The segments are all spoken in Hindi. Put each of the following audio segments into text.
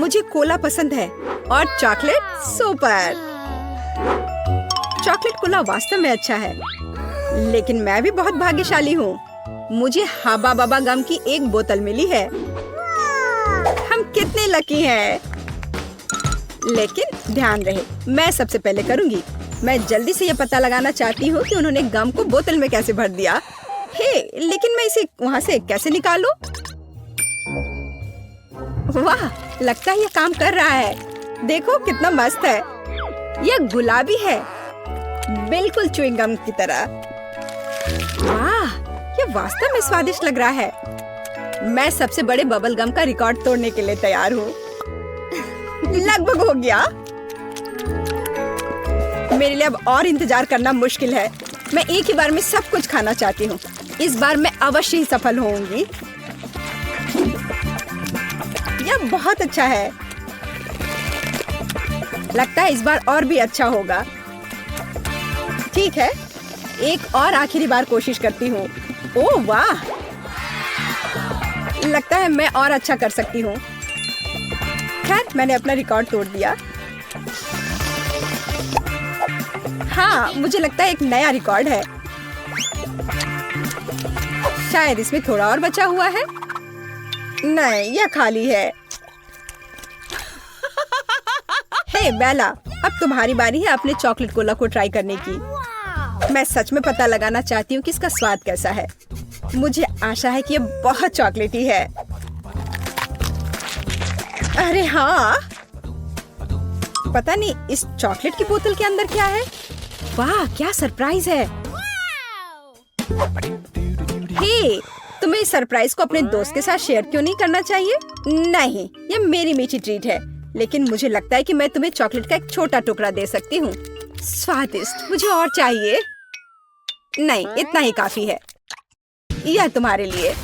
मुझे कोला पसंद है और चॉकलेट सुपर। चॉकलेट कोला वास्तव में अच्छा है, लेकिन मैं भी बहुत भाग्यशाली हूँ। मुझे हब्बा बब्बा गम की एक बोतल मिली है। हम कितने लकी हैं। लेकिन ध्यान रहे, मैं सबसे पहले करूँगी। मैं जल्दी से ये पता लगाना चाहती हूँ कि उन्होंने गम को बोतल में कैसे भर दिया। हे, लेकिन मैं इसे वहाँ से कैसे निकालूं? वाह, लगता है ये काम कर रहा है। देखो कितना मस्त है। यह गुलाबी है, बिल्कुल च्युइंग गम की तरह। वाह, ये वास्तव में स्वादिष्ट लग रहा है। मैं सबसे बड़े बबल गम का रिकॉर्ड तोड़ने के लिए तैयार हूँ। लगभग हो गया। मेरे लिए अब और इंतजार करना मुश्किल है। मैं एक ही बार में सब कुछ खाना चाहती हूँ। इस बार मैं अवश्य ही सफल होऊंगी। यह बहुत अच्छा है। लगता है इस बार और भी अच्छा होगा। ठीक है, एक और आखिरी बार कोशिश करती हूँ। ओह वाह, लगता है मैं और अच्छा कर सकती हूँ। खैर, मैंने अपना रिकॉर्ड तोड़ दिया। हाँ, मुझे लगता है एक नया रिकॉर्ड है। शायद इसमें थोड़ा और बचा हुआ है। नहीं, यह खाली है। हे बेला, अब तुम्हारी बारी है अपने चॉकलेट कोला को ट्राई करने की। मैं सच में पता लगाना चाहती हूँ कि इसका स्वाद कैसा है। मुझे आशा है कि यह बहुत चॉकलेटी है। अरे हाँ, पता नहीं इस चॉकलेट की बोतल के अंदर क्या है। वाह, क्या सरप्राइज है। हे, तुम्हें इस सरप्राइज को अपने दोस्त के साथ शेयर क्यों नहीं करना चाहिए? नहीं, ये मेरी मीठी ट्रीट है, लेकिन मुझे लगता है कि मैं तुम्हें चॉकलेट का एक छोटा टुकड़ा दे सकती हूँ। स्वादिष्ट, मुझे और चाहिए। नहीं, इतना ही काफी है। यह तुम्हारे लिए।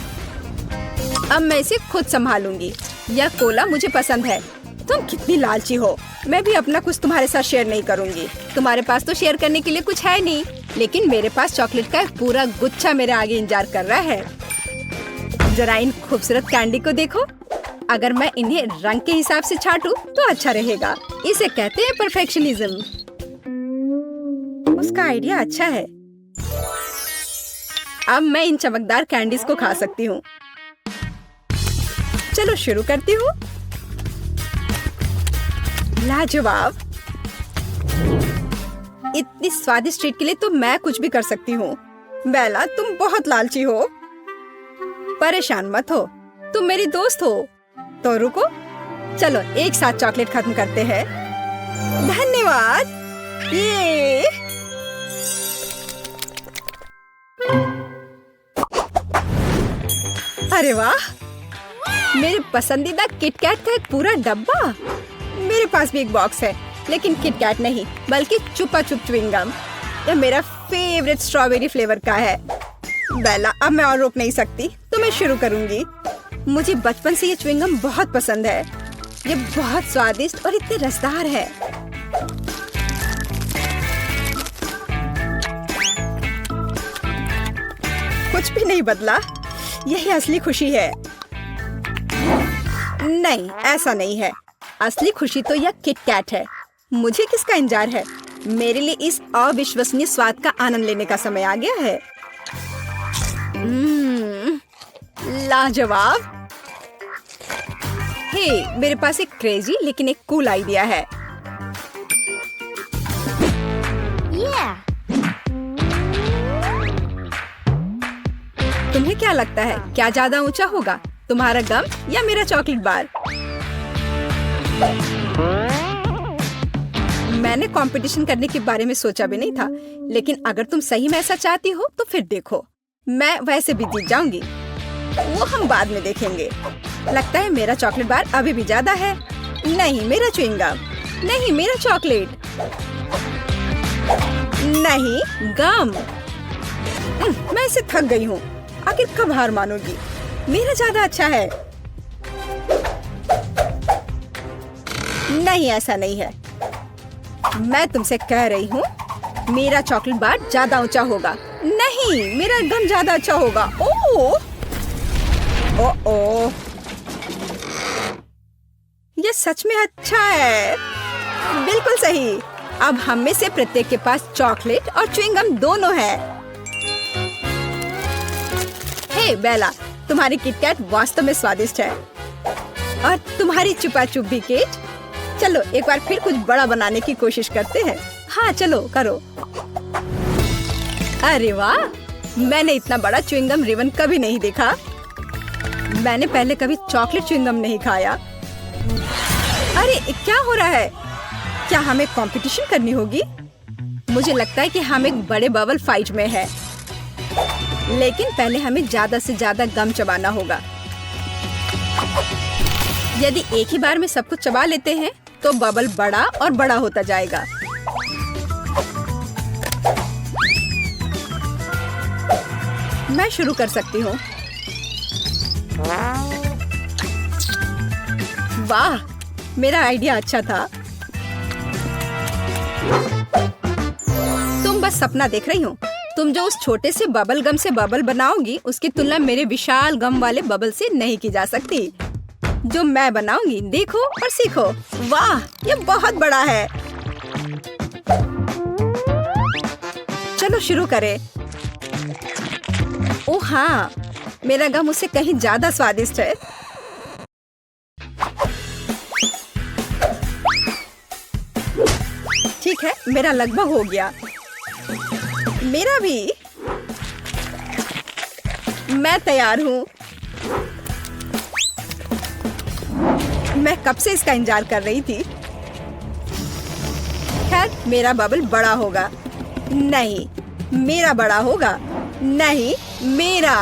अब मैं इसे खुद संभालूंगी। यह कोला मुझे पसंद है। तुम कितनी लालची हो। मैं भी अपना कुछ तुम्हारे साथ शेयर नहीं करूंगी। तुम्हारे पास तो शेयर करने के लिए कुछ है नहीं, लेकिन मेरे पास चॉकलेट का एक पूरा गुच्छा मेरे आगे इंतजार कर रहा है। जरा इन खूबसूरत कैंडी को देखो। अगर मैं इन्हें रंग के हिसाब से छाटूं तो अच्छा रहेगा। इसे कहते हैं परफेक्शनिज्म। उसका आइडिया अच्छा है। अब मैं इन चमकदार कैंडीज को खा सकती हूँ। चलो शुरू करती हूँ। लाजवाब। इतनी स्वादिष्ट ट्रीट के लिए तो मैं कुछ भी कर सकती हूँ। बेला, तुम बहुत लालची हो। परेशान मत हो, तुम मेरी दोस्त हो। तो रुको, चलो एक साथ चॉकलेट खत्म करते हैं। धन्यवाद। ये अरे वाह, मेरे पसंदीदा किटकैट का एक पूरा डब्बा। मेरे पास भी एक बॉक्स है, लेकिन किटकैट नहीं बल्कि चुपा चुप च्युइंग गम। यह मेरा फेवरेट स्ट्रॉबेरी फ्लेवर का है। बेला, अब मैं और रोक नहीं सकती, तो मैं शुरू करूंगी। मुझे बचपन से ये च्युइंग गम बहुत पसंद है। ये बहुत स्वादिष्ट और इतने रसदार है। कुछ भी नहीं बदला। यही असली खुशी है। नहीं, ऐसा नहीं है। असली खुशी तो यह किटकैट है। मुझे किसका इंतजार है? मेरे लिए इस अविश्वसनीय स्वाद का आनंद लेने का समय आ गया है। लाजवाब। हे, मेरे पास एक क्रेजी लेकिन एक कूल आइडिया है। तुम्हें क्या लगता है, क्या ज्यादा ऊंचा होगा, तुम्हारा गम या मेरा चॉकलेट बार? मैंने कंपटीशन करने के बारे में सोचा भी नहीं था, लेकिन अगर तुम सही में ऐसा चाहती हो तो फिर देखो, मैं वैसे भी जीत जाऊंगी। वो हम बाद में देखेंगे। लगता है मेरा चॉकलेट बार अभी भी ज्यादा है। नहीं, मेरा च्युइंग गम। नहीं, मेरा चॉकलेट। नहीं, गम। मैं इसे थक गई हूँ। आखिर कब हार मानोगी? मेरा ज्यादा अच्छा है। नहीं, ऐसा नहीं है। मैं तुमसे कह रही हूँ, मेरा चॉकलेट बार ज्यादा ऊंचा होगा। नहीं, मेरा गम ज्यादा अच्छा होगा। ओह, ओह, ये सच में अच्छा है। बिल्कुल सही। अब हम में से प्रत्येक के पास चॉकलेट और च्युइंगम दोनों है। हे बेला, तुम्हारी किटकैट वास्तव में स्वादिष्ट है और तुम्हारी चुपा चुप भी केट। चलो एक बार फिर कुछ बड़ा बनाने की कोशिश करते हैं। हाँ चलो करो। अरे वाह, मैंने इतना बड़ा च्युइंगम रिबन कभी नहीं देखा। मैंने पहले कभी चॉकलेट च्युइंगम नहीं खाया। अरे क्या हो रहा है? क्या हमें कंपटीशन करनी होगी? मुझे लगता है कि हम एक बड़े बबल फाइट में हैं। लेकिन पहले हमें ज्यादा से ज्यादा गम चबाना होगा। यदि एक ही बार में सब कुछ चबा लेते हैं तो बबल बड़ा और बड़ा होता जाएगा। मैं शुरू कर सकती हूँ। वाह, मेरा आइडिया अच्छा था। तुम बस सपना देख रही हो। तुम जो उस छोटे से बबल गम से बबल बनाओगी उसकी तुलना मेरे विशाल गम वाले बबल से नहीं की जा सकती। जो मैं बनाऊंगी देखो और सीखो। वाह, ये बहुत बड़ा है। चलो शुरू करें। ओह हाँ, मेरा गम उससे कहीं ज्यादा स्वादिष्ट है। ठीक है, मेरा लगभग हो गया। मेरा भी। मैं तैयार हूँ। मैं कब से इसका इंतजार कर रही थी। खैर, मेरा बबल बड़ा होगा। नहीं, मेरा बड़ा होगा। नहीं, मेरा।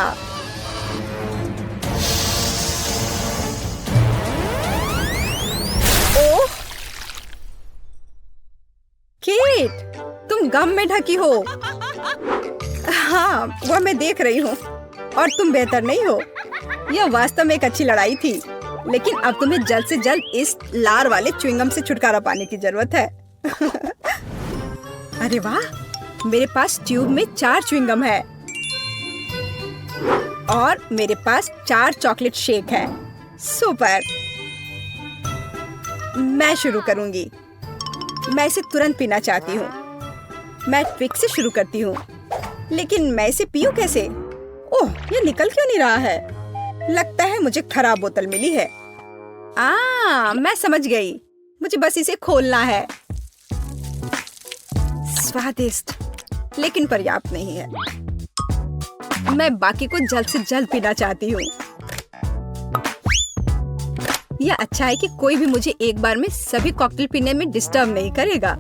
ओह केट, तुम गम में ढकी हो। हाँ, वह मैं देख रही हूँ। और तुम बेहतर नहीं हो। यह वास्तव में एक अच्छी लड़ाई थी, लेकिन अब तुम्हें जल्द से जल्द इस लार वाले च्युइंगम से छुटकारा पाने की जरूरत है। अरे वाह, मेरे पास ट्यूब में 4 च्युइंगम है और मेरे पास 4 चॉकलेट शेक है। सुपर। मैं शुरू करूंगी। मैं इसे तुरंत पीना चाहती हूँ। मैं ट्विक से शुरू करती हूँ, लेकिन मैं इसे पीऊँ कैसे? ओह, ये निकल क्यों नहीं रहा है? लगता है मुझे खराब बोतल मिली है। मैं समझ गई। मुझे बस इसे खोलना है। स्वादिष्ट, लेकिन पर्याप्त नहीं है। मैं बाकी को जल्द से जल्द पीना चाहती हूँ। यह अच्छा है कि कोई भी मुझे एक बार में सभी कॉकटेल पीने में डिस्टर्ब नहीं करेगा।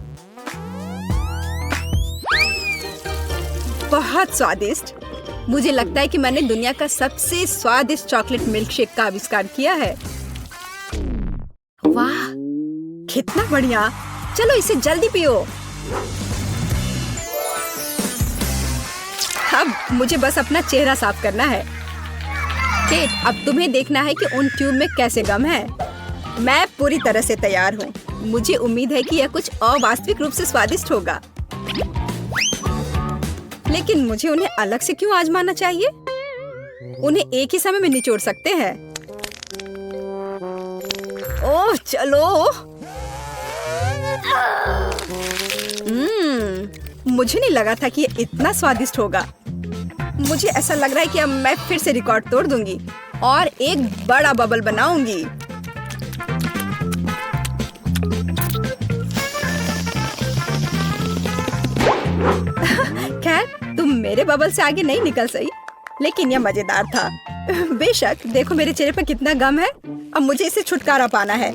बहुत स्वादिष्ट। मुझे लगता है कि मैंने दुनिया का सबसे स्वादिष्ट चॉकलेट मिल्क शेक का आविष्कार किया है। वाह, कितना बढ़िया। चलो इसे जल्दी पियो। अब मुझे बस अपना चेहरा साफ करना है। केट, अब तुम्हें देखना है कि उन ट्यूब में कैसे गम है। मैं पूरी तरह से तैयार हूँ। मुझे उम्मीद है कि यह कुछ अवास्तविक रूप से स्वादिष्ट होगा, लेकिन मुझे उन्हें अलग से क्यों आजमाना चाहिए? उन्हें एक ही समय में निचोड़ सकते हैं। ओह चलो। मुझे नहीं लगा था कि ये इतना स्वादिष्ट होगा। मुझे ऐसा लग रहा है कि अब मैं फिर से रिकॉर्ड तोड़ दूंगी और एक बड़ा बबल बनाऊंगी। खैर, तुम मेरे बबल से आगे नहीं निकल सही, लेकिन यह मजेदार था। बेशक, देखो मेरे चेहरे पर कितना गम है। अब मुझे इसे छुटकारा पाना है।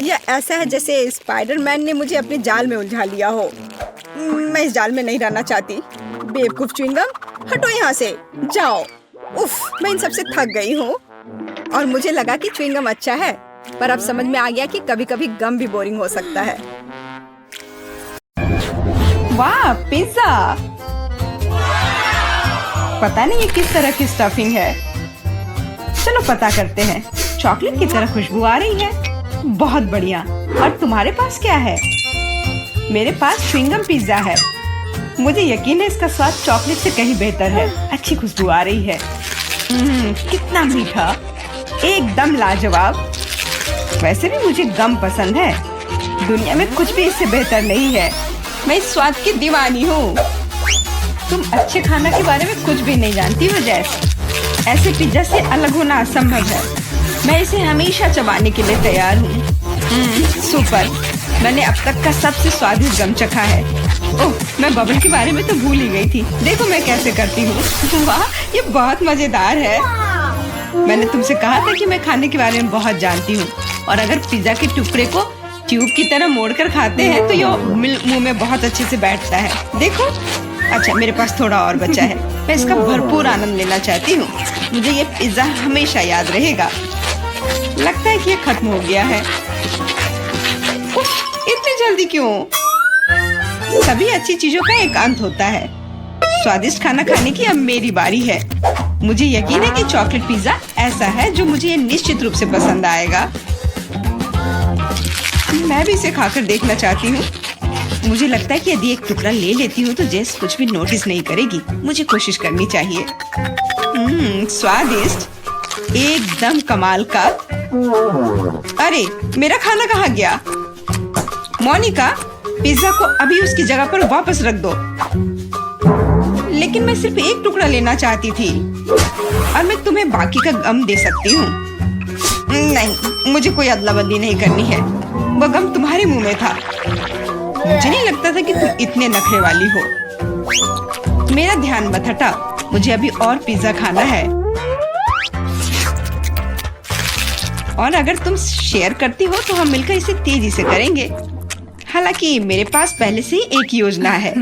यह ऐसा है जैसे स्पाइडरमैन ने मुझे अपने जाल में उलझा लिया हो। मैं इस जाल में नहीं रहना चाहती। बेवकूफ च्युइंगम, हटो यहाँ से, जाओ। उफ, मैं इन सबसे थक गई हूँ। और मुझे लगा कि च्युइंगम अच्छा है, पर अब समझ में आ गया कि कभी-कभी गम भी बोरिंग हो सकता है। वाह, पिज्जा! पता नहीं ये किस तरह की स्टफिंग है। चलो पता करते हैं। चॉकलेट की तरह खुशबू आ रही है। बहुत बढ़िया। और तुम्हारे पास क्या है? मेरे पास च्युइंगम पिज्जा है। मुझे यकीन है इसका स्वाद चॉकलेट से कहीं बेहतर है। अच्छी खुशबू आ रही है। कितना मीठा, एकदम लाजवाब। वैसे भी मुझे गम पसंद है। दुनिया में कुछ भी इससे बेहतर नहीं है। मैं इस स्वाद की दीवानी हूँ। तुम अच्छे खाना के बारे में कुछ भी नहीं जानती हो जैस। ऐसे पिज्जा से अलग होना असंभव है। मैं इसे हमेशा चबाने के लिए तैयार हूँ। सुपर। मैंने अब तक का सबसे स्वादिष्ट गम चखा है। ओह, मैं बबल के बारे में तो भूल ही गई थी। देखो मैं कैसे करती हूँ। वाह, ये बहुत मजेदार है। मैंने तुमसे कहा था कि मैं खाने के बारे में बहुत जानती हूँ, और अगर पिज्जा के टुकड़े को ट्यूब की तरह मोड़कर खाते हैं तो ये मुंह में बहुत अच्छे से बैठता है। देखो। अच्छा, मेरे पास थोड़ा और बचा है। मैं इसका भरपूर आनंद लेना चाहती हूँ। मुझे ये पिज्जा हमेशा याद रहेगा। लगता है कि ये खत्म हो गया है। उफ, इतनी जल्दी क्यों? सभी अच्छी चीजों का एक अंत होता है। स्वादिष्ट खाना खाने की अब मेरी बारी है। मुझे यकीन है कि चॉकलेट पिज्जा ऐसा है जो मुझे ये निश्चित रूप से पसंद आएगा। मैं भी इसे खाकर देखना चाहती हूँ। मुझे लगता है कि यदि एक टुकड़ा ले लेती हूँ तो जेस कुछ भी नोटिस नहीं करेगी। मुझे कोशिश करनी चाहिए। स्वादिष्ट, एकदम कमाल का। अरे, मेरा खाना कहाँ गया? मोनिका, पिज्जा को अभी उसकी जगह पर वापस रख दो। लेकिन मैं सिर्फ एक टुकड़ा लेना चाहती थी, और मैं तुम्हें बाकी का गम दे सकती हूँ। नहीं, मुझे कोई अदला बदली नहीं करनी है। वो गम तुम्हारे मुंह में था। मुझे नहीं लगता था कि तुम इतने नखरे वाली हो। मेरा ध्यान मत हटा। मुझे अभी और पिज्जा खाना है। और अगर तुम शेयर करती हो तो हम मिलकर इसे तेजी से करेंगे। हालांकि मेरे पास पहले से ही एक योजना है।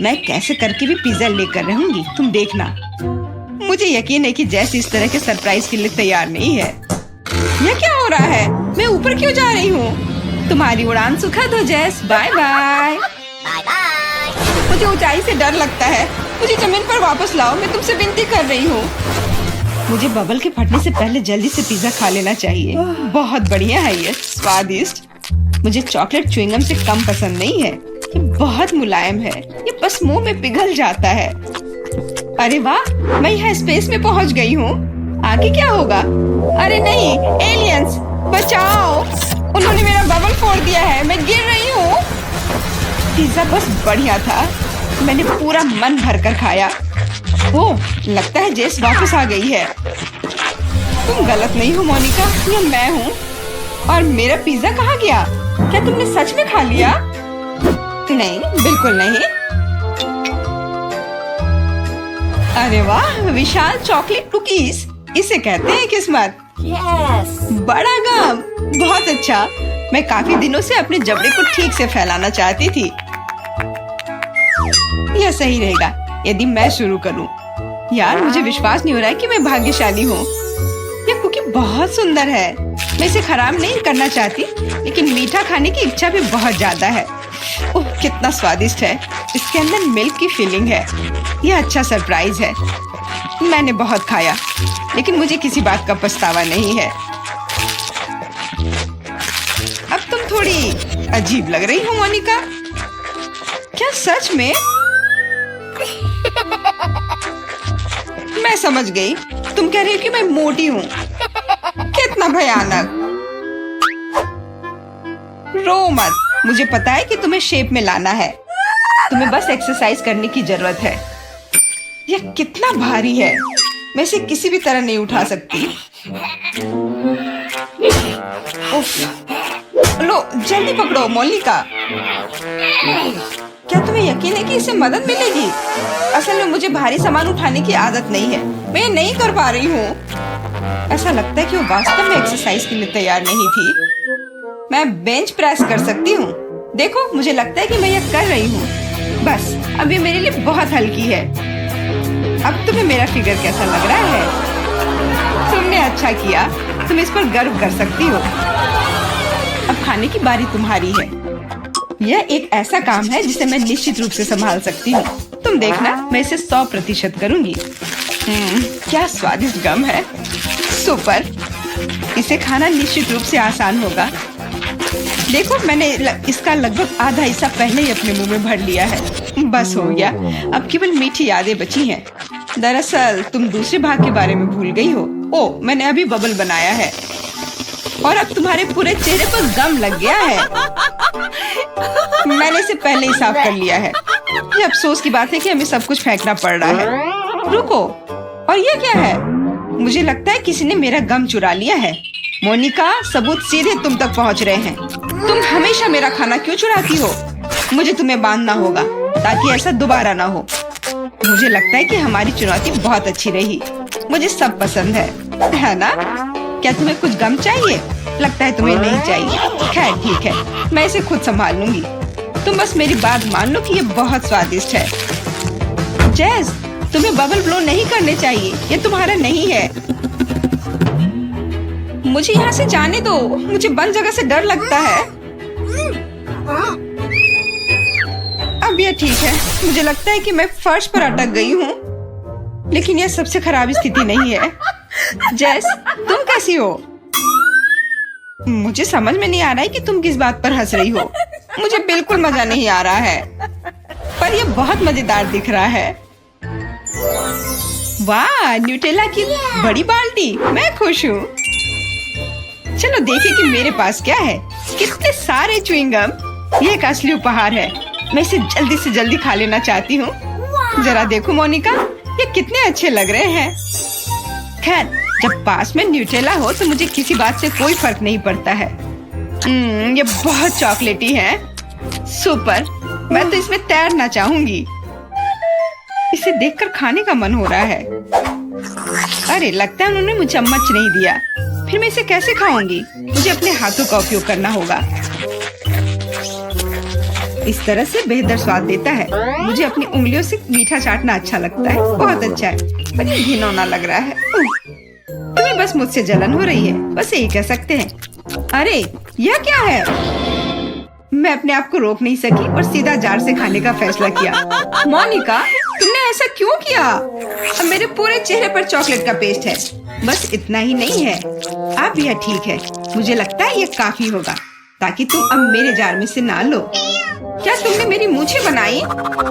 मैं कैसे करके भी पिज्जा लेकर रहूंगी, तुम देखना। मुझे यकीन है कि जैस इस तरह के सरप्राइज के लिए तैयार नहीं है। यह क्या हो रहा है? मैं ऊपर क्यों जा रही हूँ? तुम्हारी उड़ान सुखद हो जैस। Bye bye. मुझे ऊंचाई से डर लगता है। मुझे जमीन पर वापस लाओ। मैं तुमसे विनती कर रही हूँ। मुझे बबल के फटने से पहले जल्दी से पिज्जा खा लेना चाहिए। बहुत बढ़िया है ये, स्वादिष्ट। मुझे चॉकलेट च्युइंगम से कम पसंद नहीं है। ये बहुत मुलायम है। ये बस मुंह में पिघल जाता है। अरे वाह, मैं यहाँ स्पेस में पहुँच गई हूँ। आगे क्या होगा? अरे नहीं, एलियंस बचाओ! उन्होंने मेरा बबल फोड़ दिया है। मैं गिर रही हूँ। पिज्जा बस बढ़िया था। मैंने पूरा मन भरकर खाया। ओह, लगता है जेस वापस आ गई है। तुम गलत नहीं हो मोनिका, ये मैं हूँ। और मेरा पिज्जा कहाँ गया? क्या तुमने सच में खा लिया? नहीं, बिल्कुल नहीं। अरे वाह, विशाल चॉकलेट कुकीज। इसे कहते हैं किस्मत। बड़ा गम, बहुत अच्छा। मैं काफी दिनों से अपने जबड़े को ठीक से फैलाना चाहती थी। यह सही रहेगा यदि मैं शुरू करूं। यार, मुझे विश्वास नहीं हो रहा है कि मैं भाग्यशाली हूँ। यह कुकी बहुत सुंदर है। मैं इसे खराब नहीं करना चाहती, लेकिन मीठा खाने की इच्छा भी बहुत ज्यादा है। ओह, कितना स्वादिष्ट है। इसके अंदर मिल्क की फीलिंग है। यह अच्छा सरप्राइज है। मैंने बहुत खाया, लेकिन मुझे किसी बात का पछतावा नहीं है। अब तुम थोड़ी अजीब लग रही हो मोनिका। क्या सच में? मैं समझ गई। तुम कह रही हो कि मैं मोटी हूँ। कितना भयानक। रो मत। मुझे पता है कि तुम्हें शेप में लाना है। तुम्हें बस एक्सरसाइज करने की जरूरत है। यह कितना भारी है। मैं इसे किसी भी तरह नहीं उठा सकती। उफ। लो, जल्दी पकड़ो मोनिका। क्या तुम्हें यकीन है कि इससे मदद मिलेगी? असल में मुझे भारी सामान उठाने की आदत नहीं है। मैं नहीं कर पा रही हूँ। ऐसा लगता है कि वो वास्तव में एक्सरसाइज के लिए तैयार नहीं थी। मैं बेंच प्रेस कर सकती हूँ। देखो, मुझे लगता है कि मैं यह कर रही हूँ। बस, अब ये मेरे लिए बहुत हल्की है। अब तुम्हें मेरा फिगर कैसा लग रहा है? तुमने अच्छा किया। तुम इस पर गर्व कर सकती हो। अब खाने की बारी तुम्हारी है। यह एक ऐसा काम है जिसे मैं निश्चित रूप से संभाल सकती हूँ। तुम देखना, मैं इसे 100% करूँगी। क्या स्वादिष्ट गम है। सुपर। इसे खाना निश्चित रूप से आसान होगा। देखो, मैंने इसका लगभग आधा हिस्सा पहले ही अपने मुंह में भर लिया है। बस हो गया। अब केवल मीठी यादें बची हैं। दरअसल तुम दूसरे भाग के बारे में भूल गई हो। ओह, मैंने अभी बबल बनाया है। और अब तुम्हारे पूरे चेहरे पर गम लग गया है। मैंने इसे पहले ही साफ कर लिया है। ये अफसोस की बात है कि हमें सब कुछ फेंकना पड़ रहा है। रुको, और ये क्या है? मुझे लगता है किसी ने मेरा गम चुरा लिया है। मोनिका, सबूत सीधे तुम तक पहुंच रहे हैं। तुम हमेशा मेरा खाना क्यों चुराती हो? मुझे तुम्हें बांधना होगा ताकि ऐसा दोबारा ना हो। मुझे लगता है कि हमारी चुनौती बहुत अच्छी रही। मुझे सब पसंद है ना? क्या तुम्हें कुछ गम चाहिए? लगता है तुम्हें नहीं चाहिए। खैर ठीक है, मैं इसे खुद संभाल लूंगी। तुम बस मेरी बात मान लो कि ये बहुत स्वादिष्ट है। जैस, तुम्हें बबल ब्लो नहीं करने चाहिए, ये तुम्हारा नहीं है। मुझे यहाँ से जाने दो, मुझे बंद जगह से डर लगता है। अब ये ठीक है, मुझे लगता है कि मैं फर्श पर अटक गई हूँ, लेकिन यह सबसे खराब स्थिति नहीं है। जैस, तुम कैसी हो? मुझे समझ में नहीं आ रहा है कि तुम किस बात पर हंस रही हो। मुझे बिल्कुल मजा नहीं आ रहा है, पर यह बहुत मजेदार दिख रहा है। वाह, न्यूटेला की बड़ी बाल्टी, मैं खुश हूँ। चलो देखें कि मेरे पास क्या है। कितने सारे च्युइंगम, ये एक असली उपहार है। मैं इसे जल्दी से जल्दी खा लेना चाहती हूँ। जरा देखो मोनिका, ये कितने अच्छे लग रहे हैं। खैर, जब पास में न्यूटेला हो तो मुझे किसी बात से कोई फर्क नहीं पड़ता है। ये बहुत चॉकलेटी है। सुपर, मैं तो इसमें तैरना चाहूंगी। इसे देखकर खाने का मन हो रहा है। अरे, लगता है उन्होंने मुझे चम्मच नहीं दिया। फिर मैं इसे कैसे खाऊंगी? मुझे अपने हाथों का उपयोग करना होगा। इस तरह से बेहतर स्वाद देता है। मुझे अपनी उंगलियों से मीठा चाटना अच्छा लगता है। बहुत अच्छा है, पर ये घिनौना लग रहा है। तुम्हें बस मुझसे जलन हो रही है, बस यही कह सकते हैं। अरे, यह क्या है? मैं अपने आप को रोक नहीं सकी और सीधा जार से खाने का फैसला किया। मोनिका, तुमने ऐसा क्यों किया? अब मेरे पूरे चेहरे पर चॉकलेट का पेस्ट है। बस इतना ही नहीं है, अब यह ठीक है। मुझे लगता है यह काफी होगा ताकि तुम अब मेरे जार में से ना लो। क्या तुमने मेरी मूछें बनाई?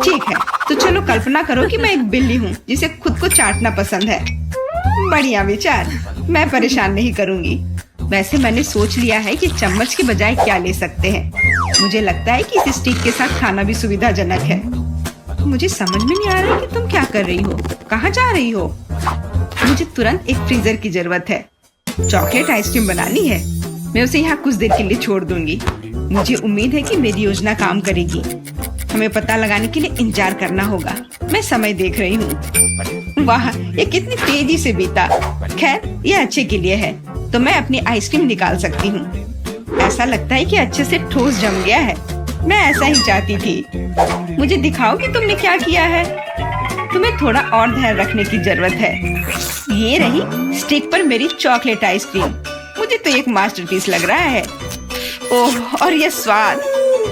ठीक है, तो चलो कल्पना करो कि मैं एक बिल्ली हूँ जिसे खुद को चाटना पसंद है। बढ़िया विचार, मैं परेशान नहीं करूँगी। वैसे मैंने सोच लिया है कि चम्मच के बजाय क्या ले सकते हैं। मुझे लगता है कि इस स्टिक के साथ खाना भी सुविधाजनक है। मुझे समझ में नहीं आ रहा है कि तुम क्या कर रही हो, कहाँ जा रही हो? मुझे तुरंत एक फ्रीजर की जरूरत है। चॉकलेट आइसक्रीम बनानी है। मैं उसे यहाँ कुछ देर के लिए छोड़ दूंगी। मुझे उम्मीद है कि मेरी योजना काम करेगी। हमें पता लगाने के लिए इंतजार करना होगा। मैं समय देख रही हूँ। वाह, ये कितनी तेजी से बीता। खैर, ये अच्छे के लिए है, तो मैं अपनी आइसक्रीम निकाल सकती हूँ। ऐसा लगता है कि अच्छे से ठोस जम गया है। मैं ऐसा ही चाहती थी। मुझे दिखाओ कि तुमने क्या किया है। तुम्हें थोड़ा और ध्यान रखने की जरूरत है। ये रही स्टिक पर मेरी चॉकलेट आइसक्रीम। मुझे तो एक मास्टरपीस लग रहा है। ओह, और ये स्वाद,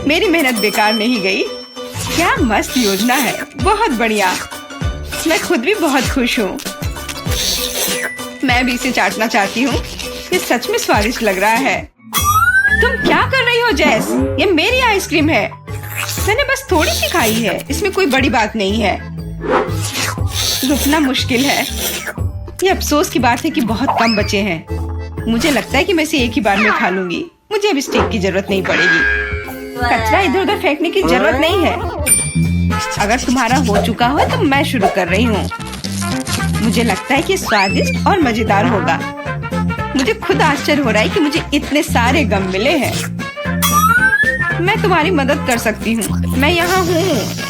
मेरी मेहनत बेकार नहीं गई। क्या मस्त योजना है, बहुत बढ़िया। मैं खुद भी बहुत खुश हूँ। मैं भी इसे चाटना चाहती हूँ। ये सच में स्वादिष्ट लग रहा है। तुम क्या कर रही हो जैस? ये मेरी आइसक्रीम है। मैंने बस थोड़ी सी खाई है, इसमें कोई बड़ी बात नहीं है। रुकना मुश्किल है। ये अफसोस की बात है कि बहुत कम बचे हैं। मुझे लगता है कि मैं इसे एक ही बार में खा लूंगी। मुझे अब स्टिक की जरूरत नहीं पड़ेगी। कचरा इधर उधर फेंकने की जरूरत नहीं है। अगर तुम्हारा हो चुका हो तो मैं शुरू कर रही हूँ। मुझे लगता है कि स्वादिष्ट और मजेदार होगा। मुझे खुद आश्चर्य हो रहा है कि मुझे इतने सारे गम मिले हैं। मैं तुम्हारी मदद कर सकती हूँ, मैं यहाँ हूँ।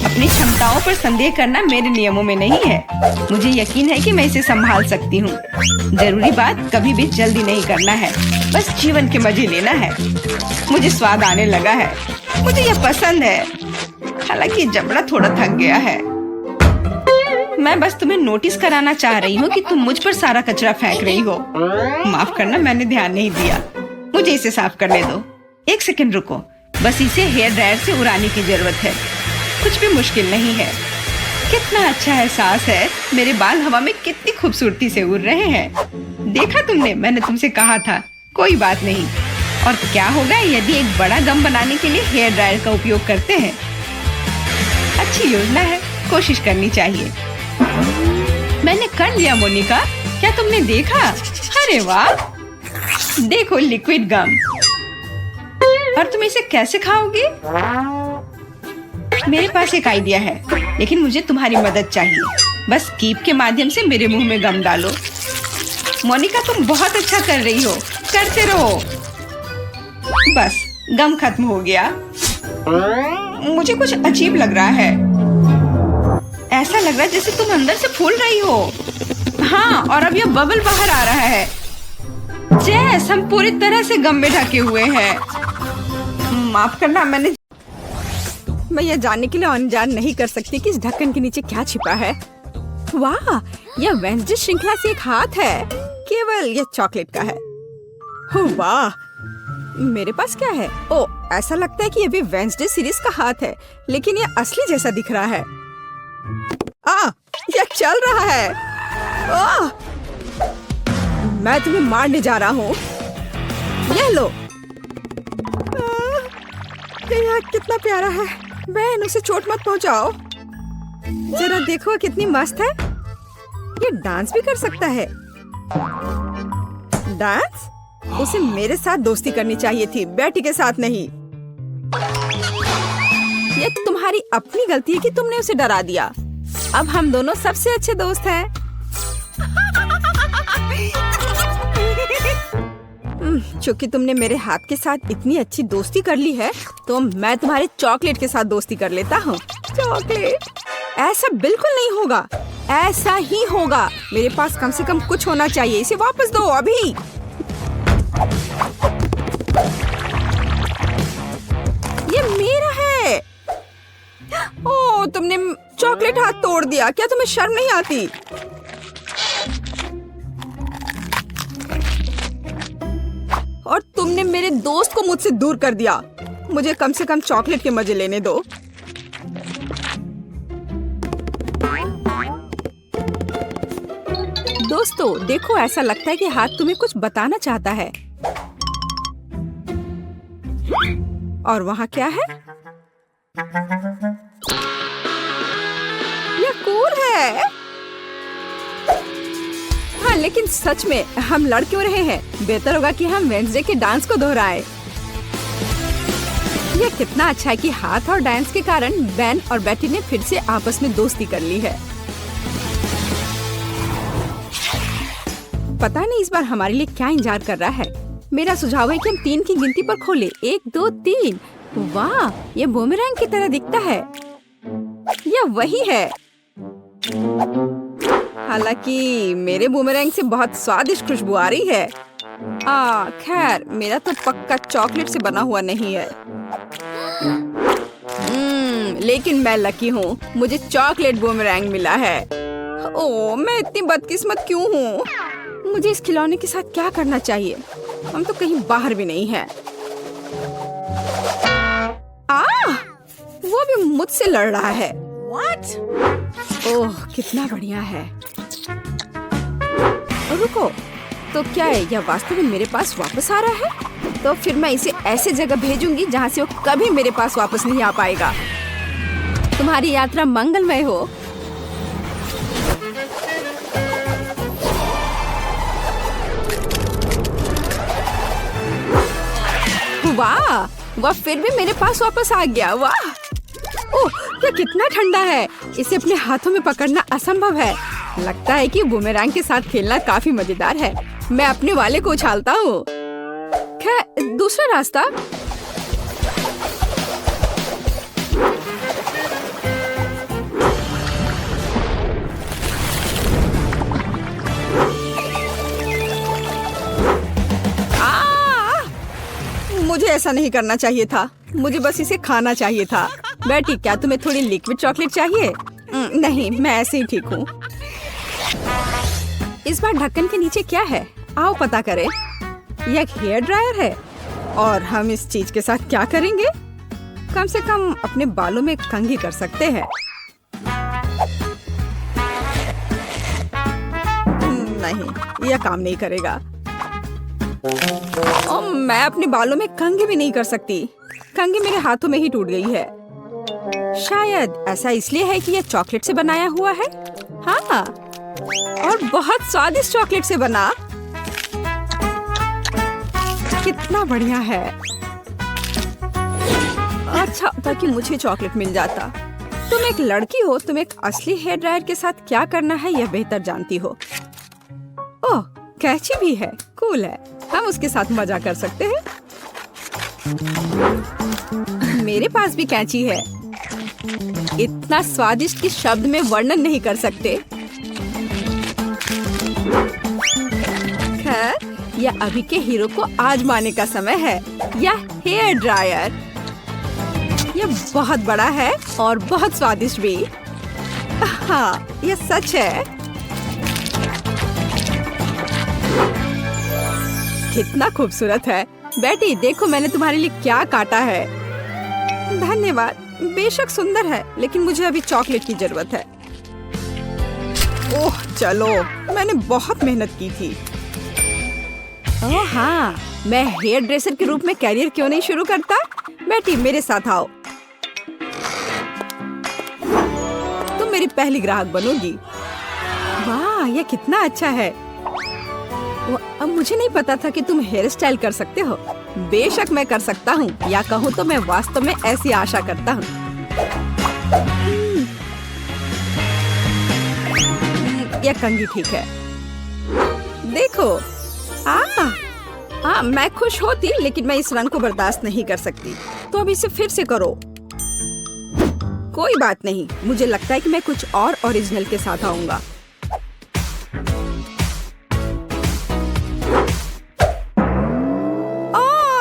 अपनी क्षमताओं पर संदेह करना मेरे नियमों में नहीं है। मुझे यकीन है कि मैं इसे संभाल सकती हूँ। जरूरी बात कभी भी जल्दी नहीं करना है, बस जीवन के मजे लेना है। मुझे स्वाद आने लगा है। मुझे यह पसंद है, हालांकि जबड़ा थोड़ा थक गया है। मैं बस तुम्हें नोटिस कराना चाह रही हूँ कि तुम मुझ पर सारा कचरा फेंक रही हो। माफ करना, मैंने ध्यान नहीं दिया। मुझे इसे साफ करने दो। एक सेकंड रुको, बस इसे हेयर ड्रायर से उड़ाने की जरूरत है। कुछ भी मुश्किल नहीं है। कितना अच्छा एहसास है। मेरे बाल हवा में कितनी खूबसूरती से उड़ रहे हैं। देखा तुमने, मैंने तुमसे कहा था। कोई बात नहीं। और क्या होगा यदि एक बड़ा गम बनाने के लिए हेयर ड्रायर का उपयोग करते हैं? अच्छी योजना है, कोशिश करनी चाहिए। मैंने कर लिया मोनिका, क्या तुमने देखा? अरे वाह, देखो लिक्विड गम। और तुम इसे कैसे खाओगे? मेरे पास एक आइडिया है, लेकिन मुझे तुम्हारी मदद चाहिए। बस कीप के माध्यम से मेरे मुंह में गम डालो। मोनिका तुम बहुत अच्छा कर रही हो, करते रहो। बस गम खत्म हो गया। मुझे कुछ अजीब लग रहा है। ऐसा लग रहा है जैसे तुम अंदर से फूल रही हो। हाँ, और अब यह बबल बाहर आ रहा है। जैस हम पूरी तरह से गम में ढके हुए हैं। माफ करना, मैं यह जानने के लिए अनजान नहीं कर सकती कि इस ढक्कन के नीचे क्या छिपा है। वाह, यह वेंसडे श्रृंखला से एक हाथ है। केवल यह चॉकलेट का है। वाह, मेरे पास क्या है? ओ, ऐसा लगता है कि यह भी वेंसडे सीरीज का हाथ है, लेकिन यह असली जैसा दिख रहा है। यह चल रहा है। मैं तुम्हें मारने जा रहा हूँ। यह लो। यह कितना प्यारा है। बहन, उसे चोट मत पहुंचाओ। जरा देखो कितनी मस्त है। ये डांस भी कर सकता है। डांस? उसे मेरे साथ दोस्ती करनी चाहिए थी, बेटी के साथ नहीं। ये तुम्हारी अपनी गलती है कि तुमने उसे डरा दिया। अब हम दोनों सबसे अच्छे दोस्त हैं। चूंकि तुमने मेरे हाथ के साथ इतनी अच्छी दोस्ती कर ली है, तो मैं तुम्हारे चॉकलेट के साथ दोस्ती कर लेता हूँ। चॉकलेट? ऐसा बिल्कुल नहीं होगा। ऐसा ही होगा। मेरे पास कम से कम कुछ होना चाहिए। इसे वापस दो अभी। ये मेरा है। ओह, तुमने चॉकलेट हाथ तोड़ दिया। क्या तुम्हें शर्म नहीं आती? और तुमने मेरे दोस्त को मुझसे दूर कर दिया। मुझे कम से कम चॉकलेट के मजे लेने दो। दोस्तों, देखो, ऐसा लगता है कि हाथ तुम्हें कुछ बताना चाहता है। और वहाँ क्या है? यह कूल है। हाँ, लेकिन सच में हम लड़ क्यों रहे हैं? बेहतर होगा कि हम वेंसडे के डांस को दोहराएं। यह कितना अच्छा है कि हाथ और डांस के कारण बेन और बेटी ने फिर से आपस में दोस्ती कर ली है। पता नहीं इस बार हमारे लिए क्या इंतजार कर रहा है। मेरा सुझाव है कि हम 3 की गिनती पर खोलें। 1, 2, 3। वाह, ये बूमेरैंग की तरह दिखता है। यह वही है। हालांकि मेरे बूमेरैंग से बहुत स्वादिष्ट खुशबू आ रही है। खैर, मेरा तो पक्का चॉकलेट से बना हुआ नहीं है। लेकिन मैं लकी हूँ, मुझे चॉकलेट बूमेरैंग मिला है। ओह, मैं इतनी बदकिस्मत क्यों हूँ? मुझे इस खिलौने के साथ क्या करना चाहिए? हम तो कहीं बाहर भी नहीं हैं। वो भी मुझसे लड़ रहा है। What? ओह, कितना बढ़िया है। रुको, तो क्या है? यह वास्तव में मेरे पास वापस आ रहा है? तो फिर मैं इसे ऐसे जगह भेजूंगी जहाँ से वो कभी मेरे पास वापस नहीं आ पाएगा। तुम्हारी यात्रा मंगलमय हो। वाह, वह फिर भी मेरे पास वापस आ गया। वाह, ओह, यह कितना ठंडा है। इसे अपने हाथों में पकड़ना असंभव है। लगता है कि बूमेरैंग के साथ खेलना काफी मजेदार है। मैं अपने वाले को उछालता हूँ। खैर, दूसरा रास्ता। मुझे ऐसा नहीं करना चाहिए था। मुझे बस इसे खाना चाहिए था। बेटी, क्या तुम्हें थोड़ी लिक्विड चॉकलेट चाहिए? नहीं, मैं ऐसे ही ठीक हूँ। इस बार ढक्कन के नीचे क्या है? आओ पता करें। यह एक हेयर ड्रायर है। और हम इस चीज के साथ क्या करेंगे? कम से कम अपने बालों में कंघी कर सकते हैं। नहीं, यह काम नहीं करेगा। मैं अपने बालों में कंघी भी नहीं कर सकती। कंघी मेरे हाथों में ही टूट गई है। शायद ऐसा इसलिए है कि यह चॉकलेट से बनाया हुआ है। हाँ, और बहुत स्वादिष्ट चॉकलेट से बना। कितना बढ़िया है। अच्छा था कि मुझे चॉकलेट मिल जाता। तुम एक लड़की हो, तुम एक असली हेयर ड्रायर के साथ क्या करना है यह बेहतर जानती हो। ओह, कैंची भी है, कूल है। हम उसके साथ मजा कर सकते हैं। मेरे पास भी कैंची है, इतना स्वादिष्ट कि शब्द में वर्णन नहीं कर सकते। खैर, यह अभी के हीरो को आजमाने का समय है। यह हेयर ड्रायर, यह बहुत बड़ा है और बहुत स्वादिष्ट भी। हाँ, यह सच है। कितना खूबसूरत है। बेटी देखो, मैंने तुम्हारे लिए क्या काटा है। धन्यवाद। बेशक सुंदर है, लेकिन मुझे अभी चॉकलेट की जरूरत है। ओह चलो, मैंने बहुत मेहनत की थी। ओह हाँ, मैं हेयर ड्रेसर के रूप में कैरियर क्यों नहीं शुरू करता? बेटी मेरे साथ आओ, तुम मेरी पहली ग्राहक बनोगी। वाह, यह कितना अच्छा है। अब मुझे नहीं पता था कि तुम हेयर स्टाइल कर सकते हो। बेशक मैं कर सकता हूँ, या कहूँ तो मैं वास्तव में ऐसी आशा करता हूँ। यह कंघी ठीक है। देखो, मैं खुश होती, लेकिन मैं इस रंग को बर्दाश्त नहीं कर सकती। तो अब इसे फिर से करो। कोई बात नहीं, मुझे लगता है कि मैं कुछ और ओरिजिनल के साथ आऊंगा।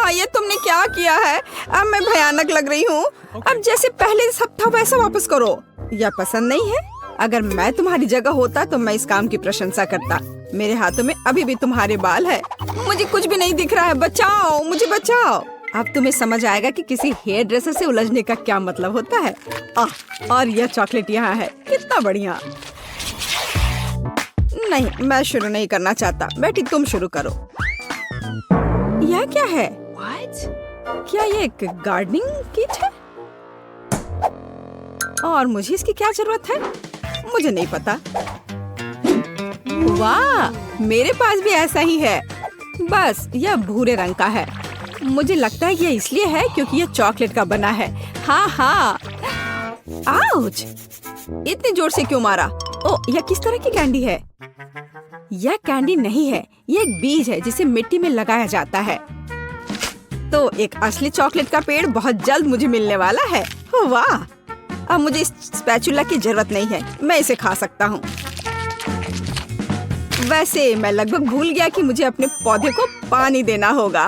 ये तुमने क्या किया है? अब मैं भयानक लग रही हूँ। अब जैसे पहले सब था वैसा वापस करो। यह पसंद नहीं है? अगर मैं तुम्हारी जगह होता तो मैं इस काम की प्रशंसा करता। मेरे हाथों में अभी भी तुम्हारे बाल है। मुझे कुछ भी नहीं दिख रहा है। बचाओ, मुझे बचाओ। अब तुम्हें समझ आएगा कि किसी हेयर ड्रेसर से उलझने का क्या मतलब होता है। और यह चॉकलेट यहाँ है, कितना बढ़िया। नहीं, मैं शुरू नहीं करना चाहता। बेटी तुम शुरू करो। यह क्या है? क्या ये एक गार्डनिंग किट है? और मुझे इसकी क्या जरूरत है? मुझे नहीं पता। वाह, मेरे पास भी ऐसा ही है, बस यह भूरे रंग का है। मुझे लगता है यह इसलिए है क्योंकि यह चॉकलेट का बना है। हाँ। आउच! इतने जोर से क्यों मारा? ओह, यह किस तरह की कैंडी है? यह कैंडी नहीं है, यह एक बीज है जिसे मिट्टी में लगाया जाता है। तो एक असली चॉकलेट का पेड़ बहुत जल्द मुझे मिलने वाला है। वाह! अब मुझे इस स्पैचुला की जरूरत नहीं है, मैं इसे खा सकता हूँ। वैसे मैं लगभग भूल गया कि मुझे अपने पौधे को पानी देना होगा।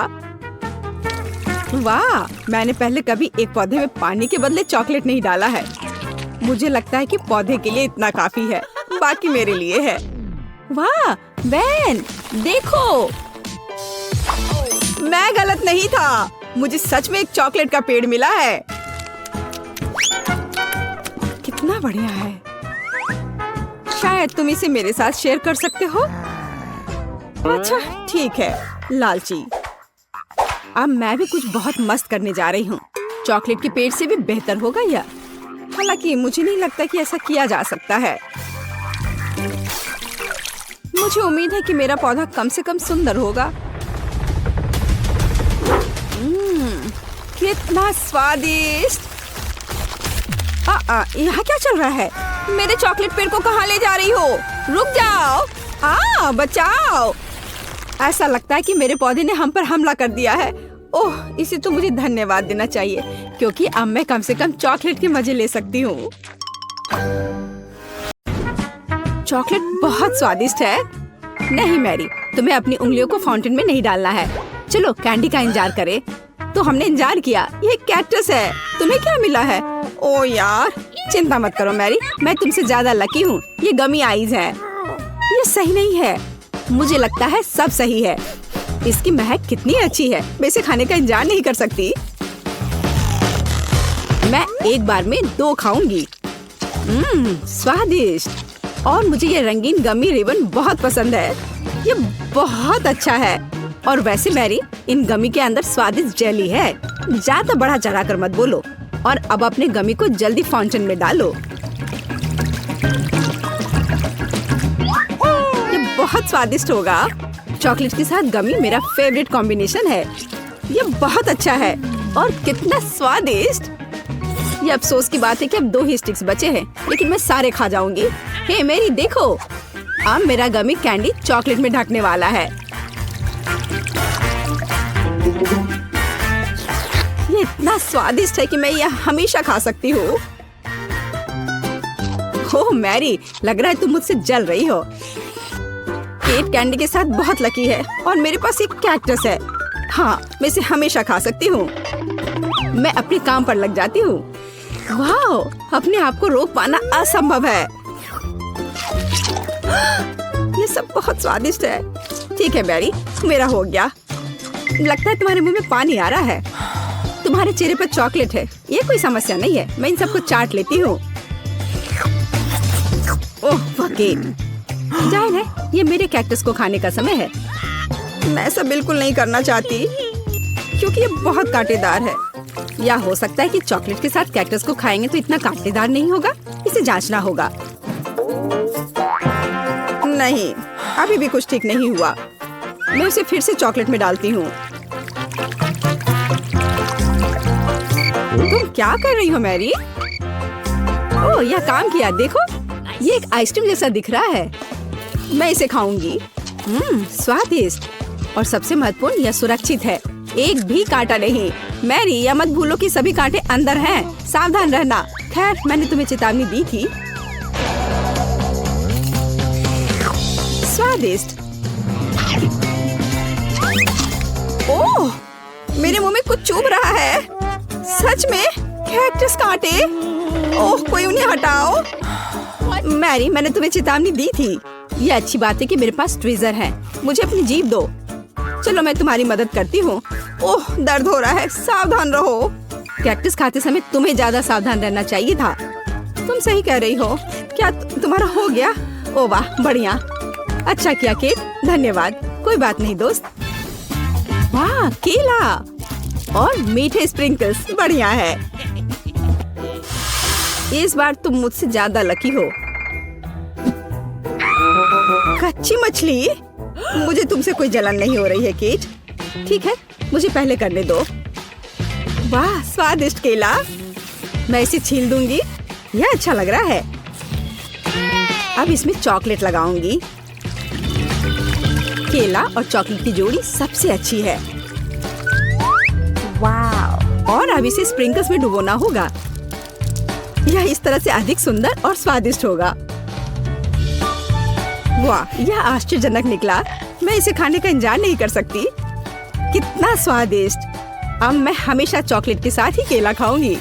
वाह! मैंने पहले कभी एक पौधे में पानी के बदले चॉकलेट नहीं डाला है। मुझे लगता है कि पौधे के लिए इतना काफी है, बाकी मेरे लिए है। वाह बेन, देखो, मैं गलत नहीं था। मुझे सच में एक चॉकलेट का पेड़ मिला है। कितना बढ़िया है। शायद तुम इसे मेरे साथ शेयर कर सकते हो। अच्छा ठीक है, लालची। अब मैं भी कुछ बहुत मस्त करने जा रही हूँ। चॉकलेट के पेड़ से भी बेहतर होगा यह। हालांकि मुझे नहीं लगता कि ऐसा किया जा सकता है। मुझे उम्मीद है कि मेरा पौधा कम से कम सुंदर होगा। कितना स्वादिष्ट। यहाँ क्या चल रहा है? मेरे चॉकलेट पेड़ को कहाँ ले जा रही हो? रुक जाओ। बचाओ। ऐसा लगता है कि मेरे पौधे ने हम पर हमला कर दिया है। ओह, इसे तो मुझे धन्यवाद देना चाहिए, क्योंकि अब मैं कम से कम चॉकलेट के मजे ले सकती हूँ। चॉकलेट बहुत स्वादिष्ट है। नहीं मैरी, तुम्हें अपनी उंगलियों को फाउंटेन में नहीं डालना है। चलो कैंडी का इंतजार करें। तो हमने इंतजार किया। ये कैक्टस है। तुम्हें क्या मिला है? ओ यार, चिंता मत करो मैरी, मैं तुमसे ज्यादा लकी हूँ। ये गमी आइज है। ये सही नहीं है। मुझे लगता है सब सही है। इसकी महक कितनी अच्छी है, मैं इसे खाने का इंतजार नहीं कर सकती। मैं एक बार में 2 खाऊंगी। स्वादिष्ट। और मुझे ये रंगीन गमी रिबन बहुत पसंद है। ये बहुत अच्छा है। और वैसे मैरी, इन गमी के अंदर स्वादिष्ट जेली है। ज्यादा बढ़ा चढ़ा कर मत बोलो। और अब अपने गमी को जल्दी फाउंटेन में डालो। ये बहुत स्वादिष्ट होगा। चॉकलेट के साथ गमी मेरा फेवरेट कॉम्बिनेशन है। ये बहुत अच्छा है और कितना स्वादिष्ट। ये अफसोस की बात है कि अब 2 ही स्टिक्स बचे हैं, लेकिन मैं सारे खा जाऊंगी। हे मेरी देखो, अब मेरा गमी कैंडी चॉकलेट में ढकने वाला है। ये इतना स्वादिष्ट है कि मैं यह हमेशा खा सकती हूँ। ओह मैरी, लग रहा है तुम मुझसे जल रही हो। केट कैंडी के साथ बहुत लकी है और मेरे पास एक कैक्टस है। हाँ, मैं इसे हमेशा खा सकती हूँ। मैं अपने काम पर लग जाती हूँ। वाह, अपने आप को रोक पाना असंभव है। ये सब बहुत स्वादिष्ट है। ठीक है मैरी, मेरा हो गया। लगता है तुम्हारे मुंह में पानी आ रहा है। तुम्हारे चेहरे पर चॉकलेट है, ये कोई समस्या नहीं है। मैं इन सबको चाट लेती हूँ। ओह केट, जाहिर है ये मेरे कैक्टस को खाने का समय है। मैं ऐसा बिल्कुल नहीं करना चाहती क्योंकि ये बहुत कांटेदार है। या हो सकता है कि चॉकलेट के साथ कैक्टस को खाएंगे तो इतना कांटेदार नहीं होगा। इसे जांचना होगा। नहीं, अभी भी कुछ ठीक नहीं हुआ। मैं उसे फिर से चॉकलेट में डालती हूँ। तुम क्या कर रही हो मैरी? ओह, यह काम किया। देखो, ये एक आइसक्रीम जैसा दिख रहा है। मैं इसे खाऊंगी। स्वादिष्ट और सबसे महत्वपूर्ण, यह सुरक्षित है। एक भी कांटा नहीं। मैरी, यह मत भूलो कि सभी कांटे अंदर हैं। सावधान रहना। खैर, मैंने तुम्हें चेतावनी दी थी। स्वादिष्ट। ओह, मेरे मुंह में कुछ चुभ रहा है। सच में कैक्टस कांटे। ओह, कोई उन्हें हटाओ। मैरी, मैंने तुम्हें चेतावनी दी थी। ये अच्छी बात है कि मेरे पास ट्विज़र है। मुझे अपनी जीभ दो। चलो, मैं तुम्हारी मदद करती हूँ। ओह, दर्द हो रहा है। सावधान रहो। कैक्टस खाते समय तुम्हें ज्यादा सावधान रहना चाहिए था। तुम सही कह रही हो। क्या तुम्हारा हो गया? ओह वाह, बढ़िया। अच्छा किया केट, धन्यवाद। कोई बात नहीं दोस्त। वाह, केला और मीठे स्प्रिंकल्स, बढ़िया है। इस बार तुम मुझसे ज्यादा लकी हो। कच्ची मछली? मुझे तुमसे कोई जलन नहीं हो रही है केट। ठीक है, मुझे पहले करने दो। वाह, स्वादिष्ट केला। मैं इसे छील दूंगी। यह अच्छा लग रहा है। अब इसमें चॉकलेट लगाऊंगी। केला और चॉकलेट की जोड़ी सबसे अच्छी है। वाह, और अब इसे स्प्रिंकल्स में डुबोना होगा। यह इस तरह से अधिक सुंदर और स्वादिष्ट होगा। वाह, यह आश्चर्यजनक निकला। मैं इसे खाने का इंतजार नहीं कर सकती। कितना स्वादिष्ट। अब मैं हमेशा चॉकलेट के साथ ही केला खाऊंगी।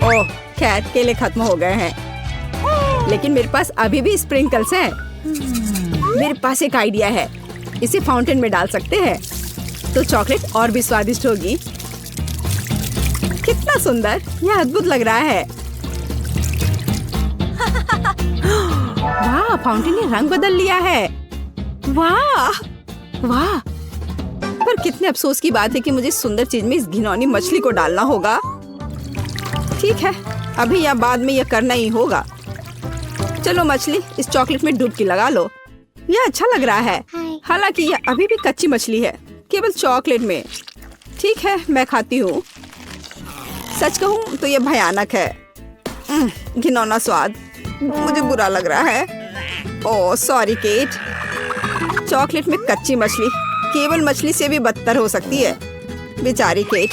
ओह, खैर केले खत्म हो गए हैं, लेकिन मेरे पास अभी भी स्प्रिंकल्स हैं। मेरे पास एक आइडिया है। इसे फाउंटेन में डाल सकते हैं तो चॉकलेट और भी स्वादिष्ट होगी। कितना सुंदर, यह अद्भुत लग रहा है। वाह, फाउंटेन ने रंग बदल लिया है। वाह वाह, पर कितने अफसोस की बात है कि मुझे सुंदर चीज में इस घिनौनी मछली को डालना होगा। ठीक है, अभी या बाद में यह करना ही होगा। चलो मछली, इस चॉकलेट में डुबकी लगा लो। यह अच्छा लग रहा है। हालांकि यह अभी भी कच्ची मछली है, केवल चॉकलेट में। ठीक है, मैं खाती हूँ। सच कहूँ तो यह भयानक है। घिनौना स्वाद, मुझे बुरा लग रहा है। Oh sorry cat. चॉकलेट में कच्ची मछली केवल मछली से भी बदतर हो सकती है। बेचारी केट,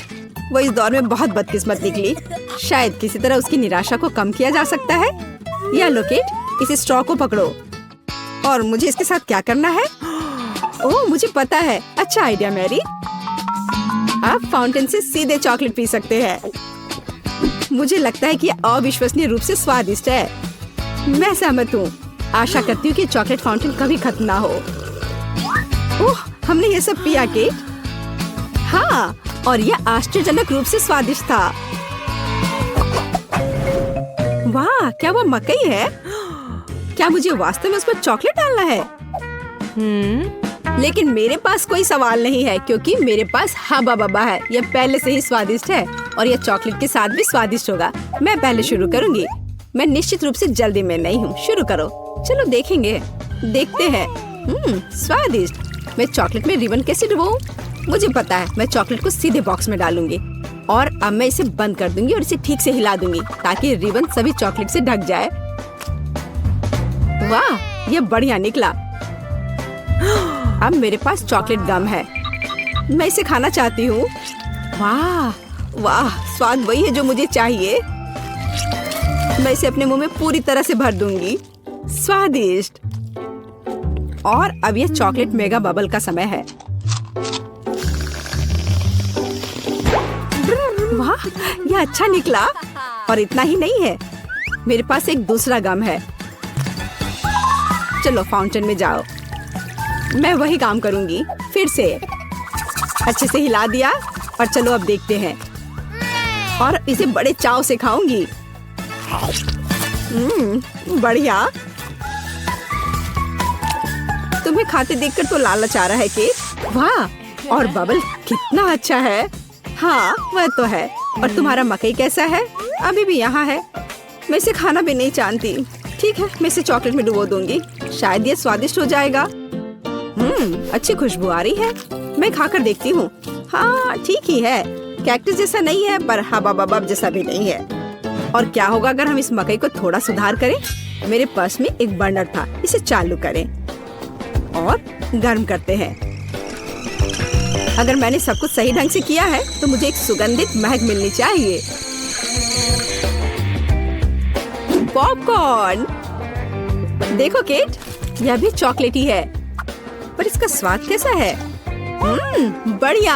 वो इस दौर में बहुत बदकिस्मत निकली। शायद किसी तरह उसकी निराशा को कम किया जा सकता है। या लो केट, इस स्ट्रॉ को पकड़ो। और मुझे इसके साथ क्या करना है? ओह, मुझे पता है। अच्छा आइडिया मैरी। आप फाउंटेन से सीधे चॉकलेट पी सकते हैं। मुझे लगता है कि यह अविश्वसनीय रूप से स्वादिष्ट है। मैं सहमत हूँ। आशा करती हूँ कि चॉकलेट फाउंटेन कभी खत्म ना हो। ओह, हमने ये सब पिया केट। हाँ, और यह आश्चर्यजनक रूप से स्वादिष्ट था। वाह, क्या वो मकई है? क्या मुझे वास्तव में उस पर चॉकलेट डालना है? लेकिन मेरे पास कोई सवाल नहीं है क्योंकि मेरे पास हब्बा बब्बा है। यह पहले से ही स्वादिष्ट है और यह चॉकलेट के साथ भी स्वादिष्ट होगा। मैं पहले शुरू करूंगी। मैं निश्चित रूप से जल्दी में नहीं हूँ। शुरू करो। चलो देखेंगे। देखते हैं। स्वादिष्ट। मैं चॉकलेट में रिबन कैसे डुबाऊं? मुझे पता है, मैं चॉकलेट को सीधे बॉक्स में डालूंगी और अब मैं इसे बंद कर दूंगी और इसे ठीक से हिला दूंगी ताकि रिबन सभी चॉकलेट से ढक जाए। वाह, ये बढ़िया निकला। अब मेरे पास चॉकलेट गम है, मैं इसे खाना चाहती हूँ। वाह वाह, स्वाद वही है जो मुझे चाहिए। मैं इसे अपने मुंह में पूरी तरह से भर दूंगी। स्वादिष्ट। और अब यह चॉकलेट मेगा बबल का समय है। वाह, यह अच्छा निकला। और इतना ही नहीं है, मेरे पास एक दूसरा गम है। चलो फाउंटेन में जाओ। मैं वही काम करूंगी फिर से। अच्छे से हिला दिया और चलो अब देखते हैं। और इसे बड़े चाव से खाऊंगी। बढ़िया। तुम्हें खाते देखकर तो लालच आ रहा है केक। वाह, और बबल कितना अच्छा है। हाँ वह तो है। और तुम्हारा मकई कैसा है? अभी भी यहाँ है। मैं इसे खाना भी नहीं जानती। ठीक है, मैं इसे चॉकलेट में डुबो दूंगी, शायद ये स्वादिष्ट हो जाएगा। अच्छी खुशबू आ रही है। मैं खाकर देखती हूँ। हाँ ठीक ही है, कैक्टस जैसा नहीं है पर हबा बबब जैसा भी नहीं है। और क्या होगा अगर हम इस मकई को थोड़ा सुधार करें? मेरे पर्स में एक बर्नर था, इसे चालू करें और गर्म करते हैं। अगर मैंने सब कुछ सही ढंग से किया है तो मुझे एक सुगंधित महक मिलनी चाहिए। पॉपकॉर्न देखो केट, यह भी चॉकलेटी है पर इसका स्वाद कैसा है? बढ़िया।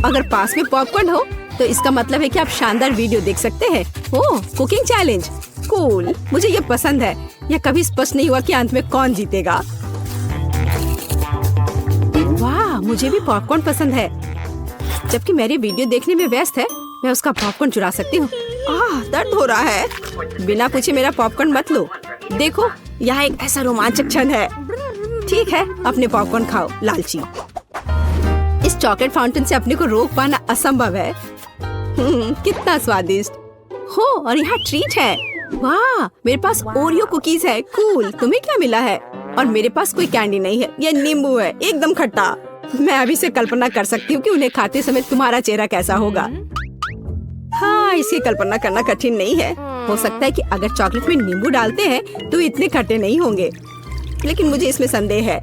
अगर पास में पॉपकॉर्न हो तो इसका मतलब है कि आप शानदार वीडियो देख सकते हैं। ओह, कुकिंग चैलेंज, कूल। मुझे ये पसंद है। यह कभी स्पष्ट नहीं हुआ कि अंत में कौन जीतेगा। वाह, मुझे भी पॉपकॉर्न पसंद है। जबकि मेरी वीडियो देखने में व्यस्त है, मैं उसका पॉपकॉर्न चुरा सकती हूँ। दर्द हो रहा है। बिना पूछे मेरा पॉपकॉर्न मत लो। देखो, यहाँ एक ऐसा रोमांचक क्षण है। ठीक है, अपने पॉपकॉर्न खाओ लालची। इस चॉकलेट फाउंटेन से अपने को रोक पाना असंभव है। कितना स्वादिष्ट हो। और यहाँ ट्रीट है। वाह, मेरे पास ओरियो कुकीज है। कूल। तुम्हें क्या मिला है? और मेरे पास कोई कैंडी नहीं है, ये नींबू है, एकदम खट्टा। मैं अभी से कल्पना कर सकती हूँ कि उन्हें खाते समय तुम्हारा चेहरा कैसा होगा। हाँ, इसकी कल्पना करना कठिन नहीं है। हो सकता है कि अगर चॉकलेट में नींबू डालते हैं तो इतने खट्टे नहीं होंगे, लेकिन मुझे इसमें संदेह है।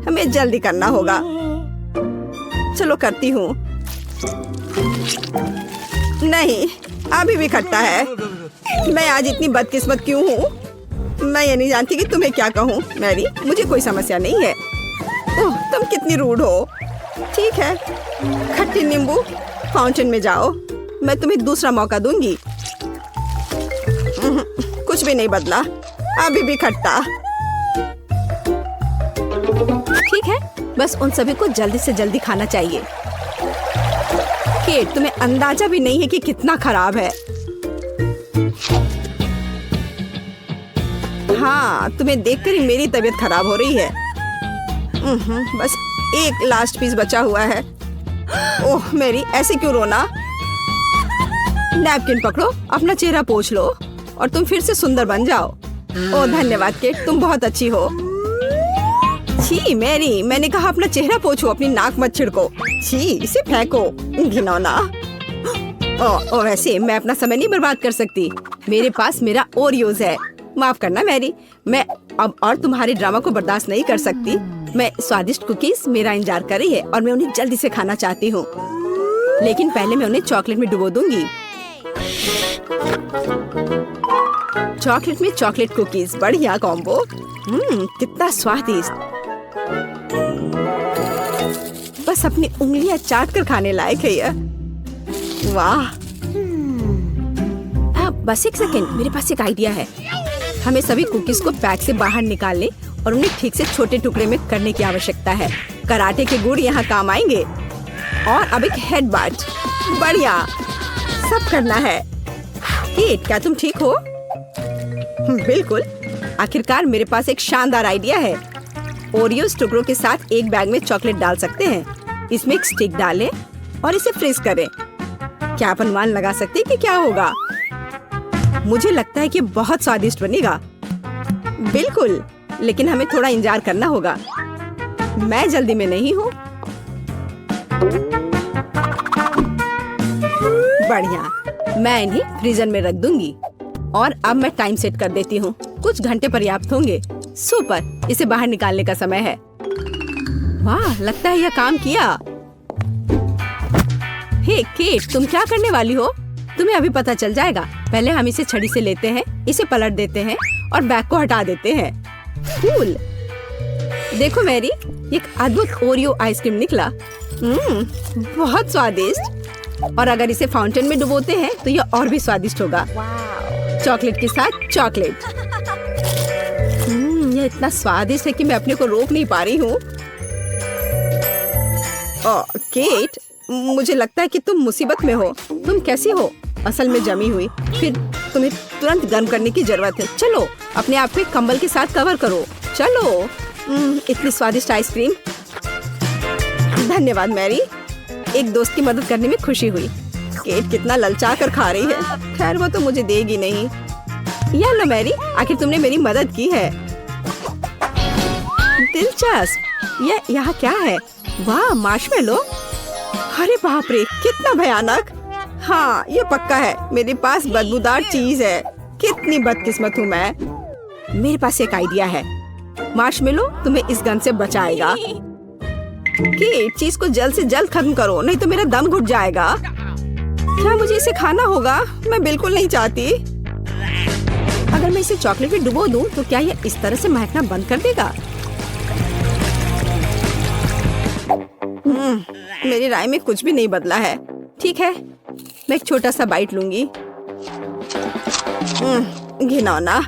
हमें जल्दी करना होगा। चलो करती हूँ। नहीं, अभी भी खट्टा है। मैं आज इतनी बदकिस्मत क्यों हूँ? मैं ये नहीं जानती कि तुम्हें क्या कहूँ। मैरी, मुझे कोई समस्या नहीं है। ओह, तुम कितनी रूड हो। ठीक है, खट्टी नींबू, फाउंटेन में जाओ। मैं तुम्हें दूसरा मौका दूंगी। कुछ भी नहीं बदला, अभी भी खट्टा। ठीक है, बस उन सभी को जल्दी से जल्दी खाना चाहिए। केट, तुम्हें अंदाजा भी नहीं है कि कितना खराब है। हाँ, तुम्हें देखकर ही मेरी तबीयत खराब हो रही है। बस एक लास्ट पीस बचा हुआ है। ओह मेरी, ऐसे क्यों रोना? नैपकिन पकड़ो, अपना चेहरा पोंछ लो और तुम फिर से सुंदर बन जाओ। ओह धन्यवाद केट, तुम बहुत अच्छी हो। छी मैरी, मैंने कहा अपना चेहरा पोंछो, अपनी नाक मत छिड़को। छी, इसे फेंको, घिनौना। ओ वैसे मैं अपना समय नहीं बर्बाद कर सकती। मेरे पास मेरा ओरियोज है। माफ करना मैरी, मैं अब और तुम्हारे ड्रामा को बर्दाश्त नहीं कर सकती। मैं स्वादिष्ट कुकीज मेरा इंतजार कर रही है और मैं उन्हें जल्दी से खाना चाहती हूँ, लेकिन पहले मैं उन्हें चॉकलेट में डुबो दूंगी। चॉकलेट में चॉकलेट कुकीज, बढ़िया कॉम्बो। कितना स्वादिष्ट। बस अपनी उंगलियां चाट कर खाने लायक है यह। वाह। बस एक सेकेंड, मेरे पास एक आइडिया है। हमें सभी कुकीज को पैक से बाहर निकालने और उन्हें ठीक से छोटे टुकड़े में करने की आवश्यकता है। कराटे के गुण यहाँ काम आएंगे। और अब एक हेडबट, बढ़िया, सब करना है। केट, क्या तुम ठीक हो? बिल्कुल। आखिरकार मेरे पास एक शानदार आइडिया है। ओरियोस टुकड़ों के साथ एक बैग में चॉकलेट डाल सकते हैं। इसमें एक स्टिक डालें और इसे फ्रीज करें। क्या आप अनुमान लगा सकते हैं कि क्या होगा? मुझे लगता है कि बहुत स्वादिष्ट बनेगा। बिल्कुल, लेकिन हमें थोड़ा इंतजार करना होगा। मैं जल्दी में नहीं हूँ। बढ़िया, मैं इन्हें फ्रीजर में रख दूंगी और अब मैं टाइम सेट कर देती हूँ। कुछ घंटे पर्याप्त होंगे। सुपर, इसे बाहर निकालने का समय है। वाह, लगता है यह काम किया। हे केट, तुम क्या करने वाली हो? तुम्हें अभी पता चल जाएगा। पहले हम इसे छड़ी से लेते हैं, इसे पलट देते हैं और बैग को हटा देते हैं। कूल। देखो मैरी, एक अद्भुत ओरियो आइसक्रीम निकला। बहुत स्वादिष्ट। और अगर इसे फाउंटेन में डुबोते हैं तो यह और भी स्वादिष्ट होगा। चॉकलेट के साथ चॉकलेट। यह इतना स्वादिष्ट है कि मैं अपने को रोक नहीं पा रही हूँ। केट, मुझे लगता है कि तुम मुसीबत में हो। तुम कैसी हो? असल में जमी हुई। फिर तुम्हें तुरंत गर्म करने की जरूरत है। चलो, अपने आप को कंबल के साथ कवर करो। चलो। इतनी स्वादिष्ट आइसक्रीम। धन्यवाद मैरी, एक दोस्त की मदद करने में खुशी हुई। केट कितना ललचा कर खा रही है। खैर, वो तो मुझे देगी नहीं। या लो मैरी, आखिर तुमने मेरी मदद की है। दिलचस्प। यह यहाँ क्या है? वाह, मार्शमेलो। अरे बाप रे, कितना भयानक। हाँ, ये पक्का है। मेरे पास बदबूदार चीज है। कितनी बदकिस्मत हूँ मैं। मेरे पास एक आइडिया है। मार्शमेलो तुम्हें इस गन से बचाएगा। कि चीज को जल्द से जल्द खत्म करो, नहीं तो मेरा दम घुट जाएगा। क्या मुझे इसे खाना होगा? मैं बिल्कुल नहीं चाहती। अगर मैं इसे चॉकलेट में डुबो दूं, तो क्या यह इस तरह से महकना बंद कर देगा? मेरी राय में कुछ भी नहीं बदला है। ठीक है, मैं एक छोटा सा बाइट लूंगी। घिनौना।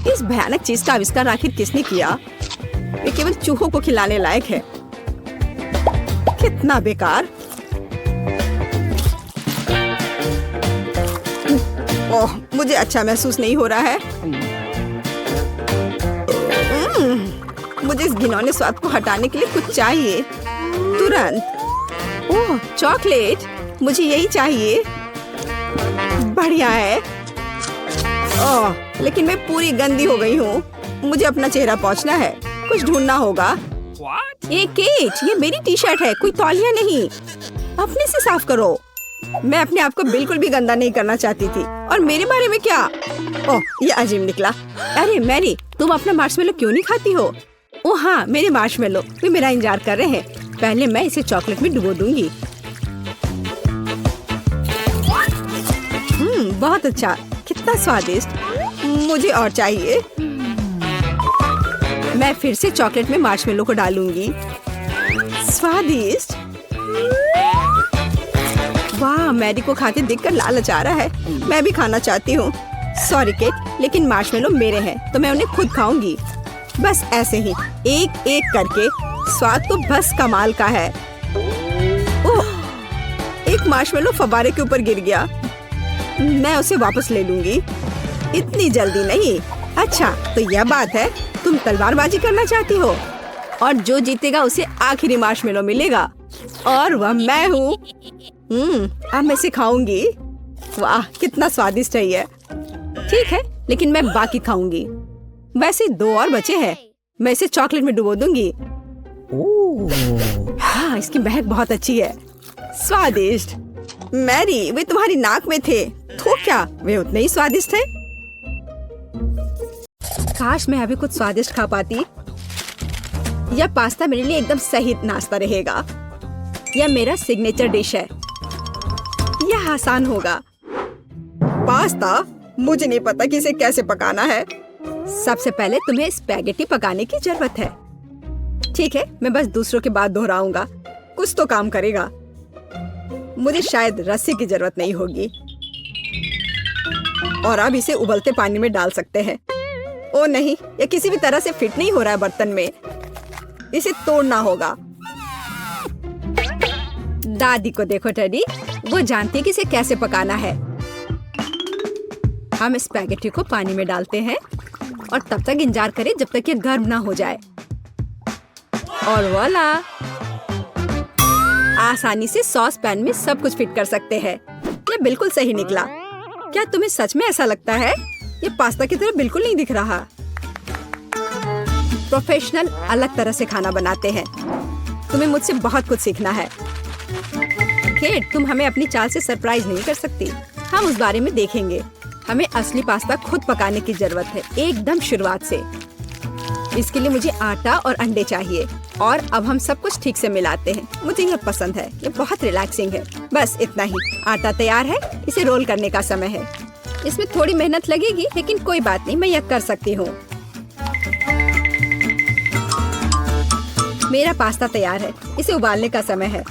इस भयानक चीज का आविष्कार आखिर किसने किया? ये केवल चूहों को खिलाने लायक है। कितना बेकार। ओह, मुझे अच्छा महसूस नहीं हो रहा है। मुझे इस घिनौने स्वाद को हटाने के लिए कुछ चाहिए तुरंत। ओह, चॉकलेट, मुझे यही चाहिए। बढ़िया है। ओह, लेकिन मैं पूरी गंदी हो गई हूँ। मुझे अपना चेहरा पोंछना है। कुछ ढूंढना होगा। ये केट, ये मेरी टी शर्ट है, कोई तौलिया नहीं। अपने से साफ करो। मैं अपने आप को बिल्कुल भी गंदा नहीं करना चाहती थी। और मेरे बारे में क्या? ओह, ये अजीब निकला। अरे मैरी, तुम अपना मार्शमेलो क्यों नहीं खाती हो? ओह हाँ, मेरे मार्शमेलो वे मेरा इंतजार कर रहे हैं। पहले मैं इसे चॉकलेट में डुबो दूंगी। बहुत अच्छा, कितना स्वादिष्ट। मुझे और चाहिए। मैं फिर से चॉकलेट में मार्शमेलो को डालूंगी। स्वादिष्ट। वाह, मैरी को खाते देखकर लालच आ रहा है। मैं भी खाना चाहती हूँ। सॉरी केट, लेकिन मार्शमेलो मेरे हैं तो मैं उन्हें खुद खाऊंगी। बस ऐसे ही, एक एक करके। स्वाद तो बस कमाल का है। ओह, एक मार्शमेलो फव्वारे के ऊपर गिर गया। मैं उसे वापस ले लूंगी। इतनी जल्दी नहीं। अच्छा, तो यह बात है, तुम तलवारबाजी करना चाहती हो और जो जीतेगा उसे आखिरी मार्शमेलो मिलेगा और वह मैं हूँ। अब मैं इसे खाऊंगी। वाह, कितना स्वादिष्ट है ये। ठीक है, लेकिन मैं बाकी खाऊंगी। वैसे 2 और बचे हैं। मैं इसे चॉकलेट में डुबो दूंगी। हाँ, इसकी महक बहुत अच्छी है। स्वादिष्ट। मैरी, वे तुम्हारी नाक में थे। तो क्या वे उतने ही स्वादिष्ट थे? काश मैं अभी कुछ स्वादिष्ट खा पाती। यह पास्ता मेरे लिए एकदम सही नाश्ता रहेगा। यह मेरा सिग्नेचर डिश है। यह आसान होगा। पास्ता? मुझे नहीं पता कि इसे कैसे पकाना है। सबसे पहले तुम्हें स्पैगेटी पकाने की जरूरत है। ठीक है, मैं बस दूसरों के बाद दोहराऊंगा। कुछ तो काम करेगा। मुझे शायद रस्सी की जरूरत नहीं होगी। और अब इसे उबलते पानी में डाल सकते हैं। ओ नहीं, यह किसी भी तरह से फिट नहीं हो रहा है बर्तन में। इसे तोड़ना होगा। दादी को देखो टेडी, वो जानती है कि इसे कैसे पकाना है। हम स्पैगेटी को पानी में डालते हैं और तब तक इंतजार करें जब तक ये गर्म ना हो जाए। और वाला, आसानी से सॉस पैन में सब कुछ फिट कर सकते हैं। ये बिल्कुल सही निकला। क्या तुम्हें सच में ऐसा लगता है? ये पास्ता की तरह बिल्कुल नहीं दिख रहा। प्रोफेशनल अलग तरह से खाना बनाते हैं। तुम्हें मुझसे बहुत कुछ सीखना है। केट, तुम हमें अपनी चाल से सरप्राइज नहीं कर सकती। हम उस बारे में देखेंगे। हमें असली पास्ता खुद पकाने की जरूरत है, एकदम शुरुआत से। इसके लिए मुझे आटा और अंडे चाहिए और अब हम सब कुछ ठीक से मिलाते हैं। मुझे यह पसंद है, ये बहुत रिलैक्सिंग है। बस इतना ही। आटा तैयार है, इसे रोल करने का समय है। इसमें थोड़ी मेहनत लगेगी, लेकिन कोई बात नहीं, मैं यह कर सकती हूँ। मेरा पास्ता तैयार है, इसे उबालने का समय है।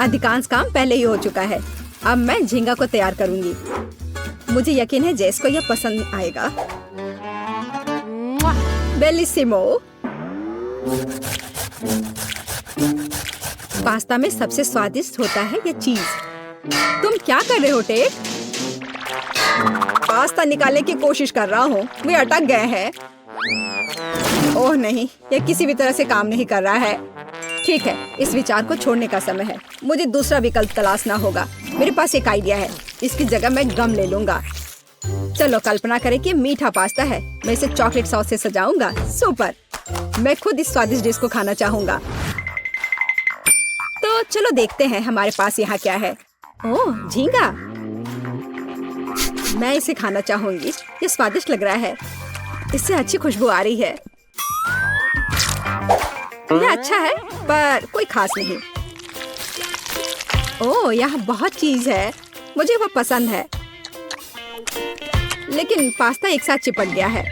अधिकांश काम पहले ही हो चुका है। अब मैं झींगा को तैयार करूंगी। मुझे यकीन है जेस को यह पसंद आएगा। बेलिसिमो। पास्ता में सबसे स्वादिष्ट होता है यह चीज। तुम क्या कर रहे हो टेक? पास्ता निकालने की कोशिश कर रहा हूँ, वे अटक गए हैं। ओह नहीं, यह किसी भी तरह से काम नहीं कर रहा है। ठीक है, इस विचार को छोड़ने का समय है। मुझे दूसरा विकल्प तलाशना होगा। मेरे पास एक आइडिया है। इसकी जगह मैं गम ले लूंगा। चलो कल्पना करें कि मीठा पास्ता है। मैं इसे चॉकलेट सॉस से सजाऊंगा। सुपर! मैं खुद इस स्वादिष्ट डिश को खाना चाहूंगा। तो चलो देखते हैं हमारे पास यहाँ क्या है। ओह, झींगा। मैं इसे खाना चाहूंगी। ये स्वादिष्ट लग रहा है। इससे अच्छी खुशबू आ रही है। यह अच्छा है, पर कोई खास नहीं। ओह, यहाँ बहुत चीज है। मुझे वो पसंद है, लेकिन पास्ता एक साथ चिपक गया है।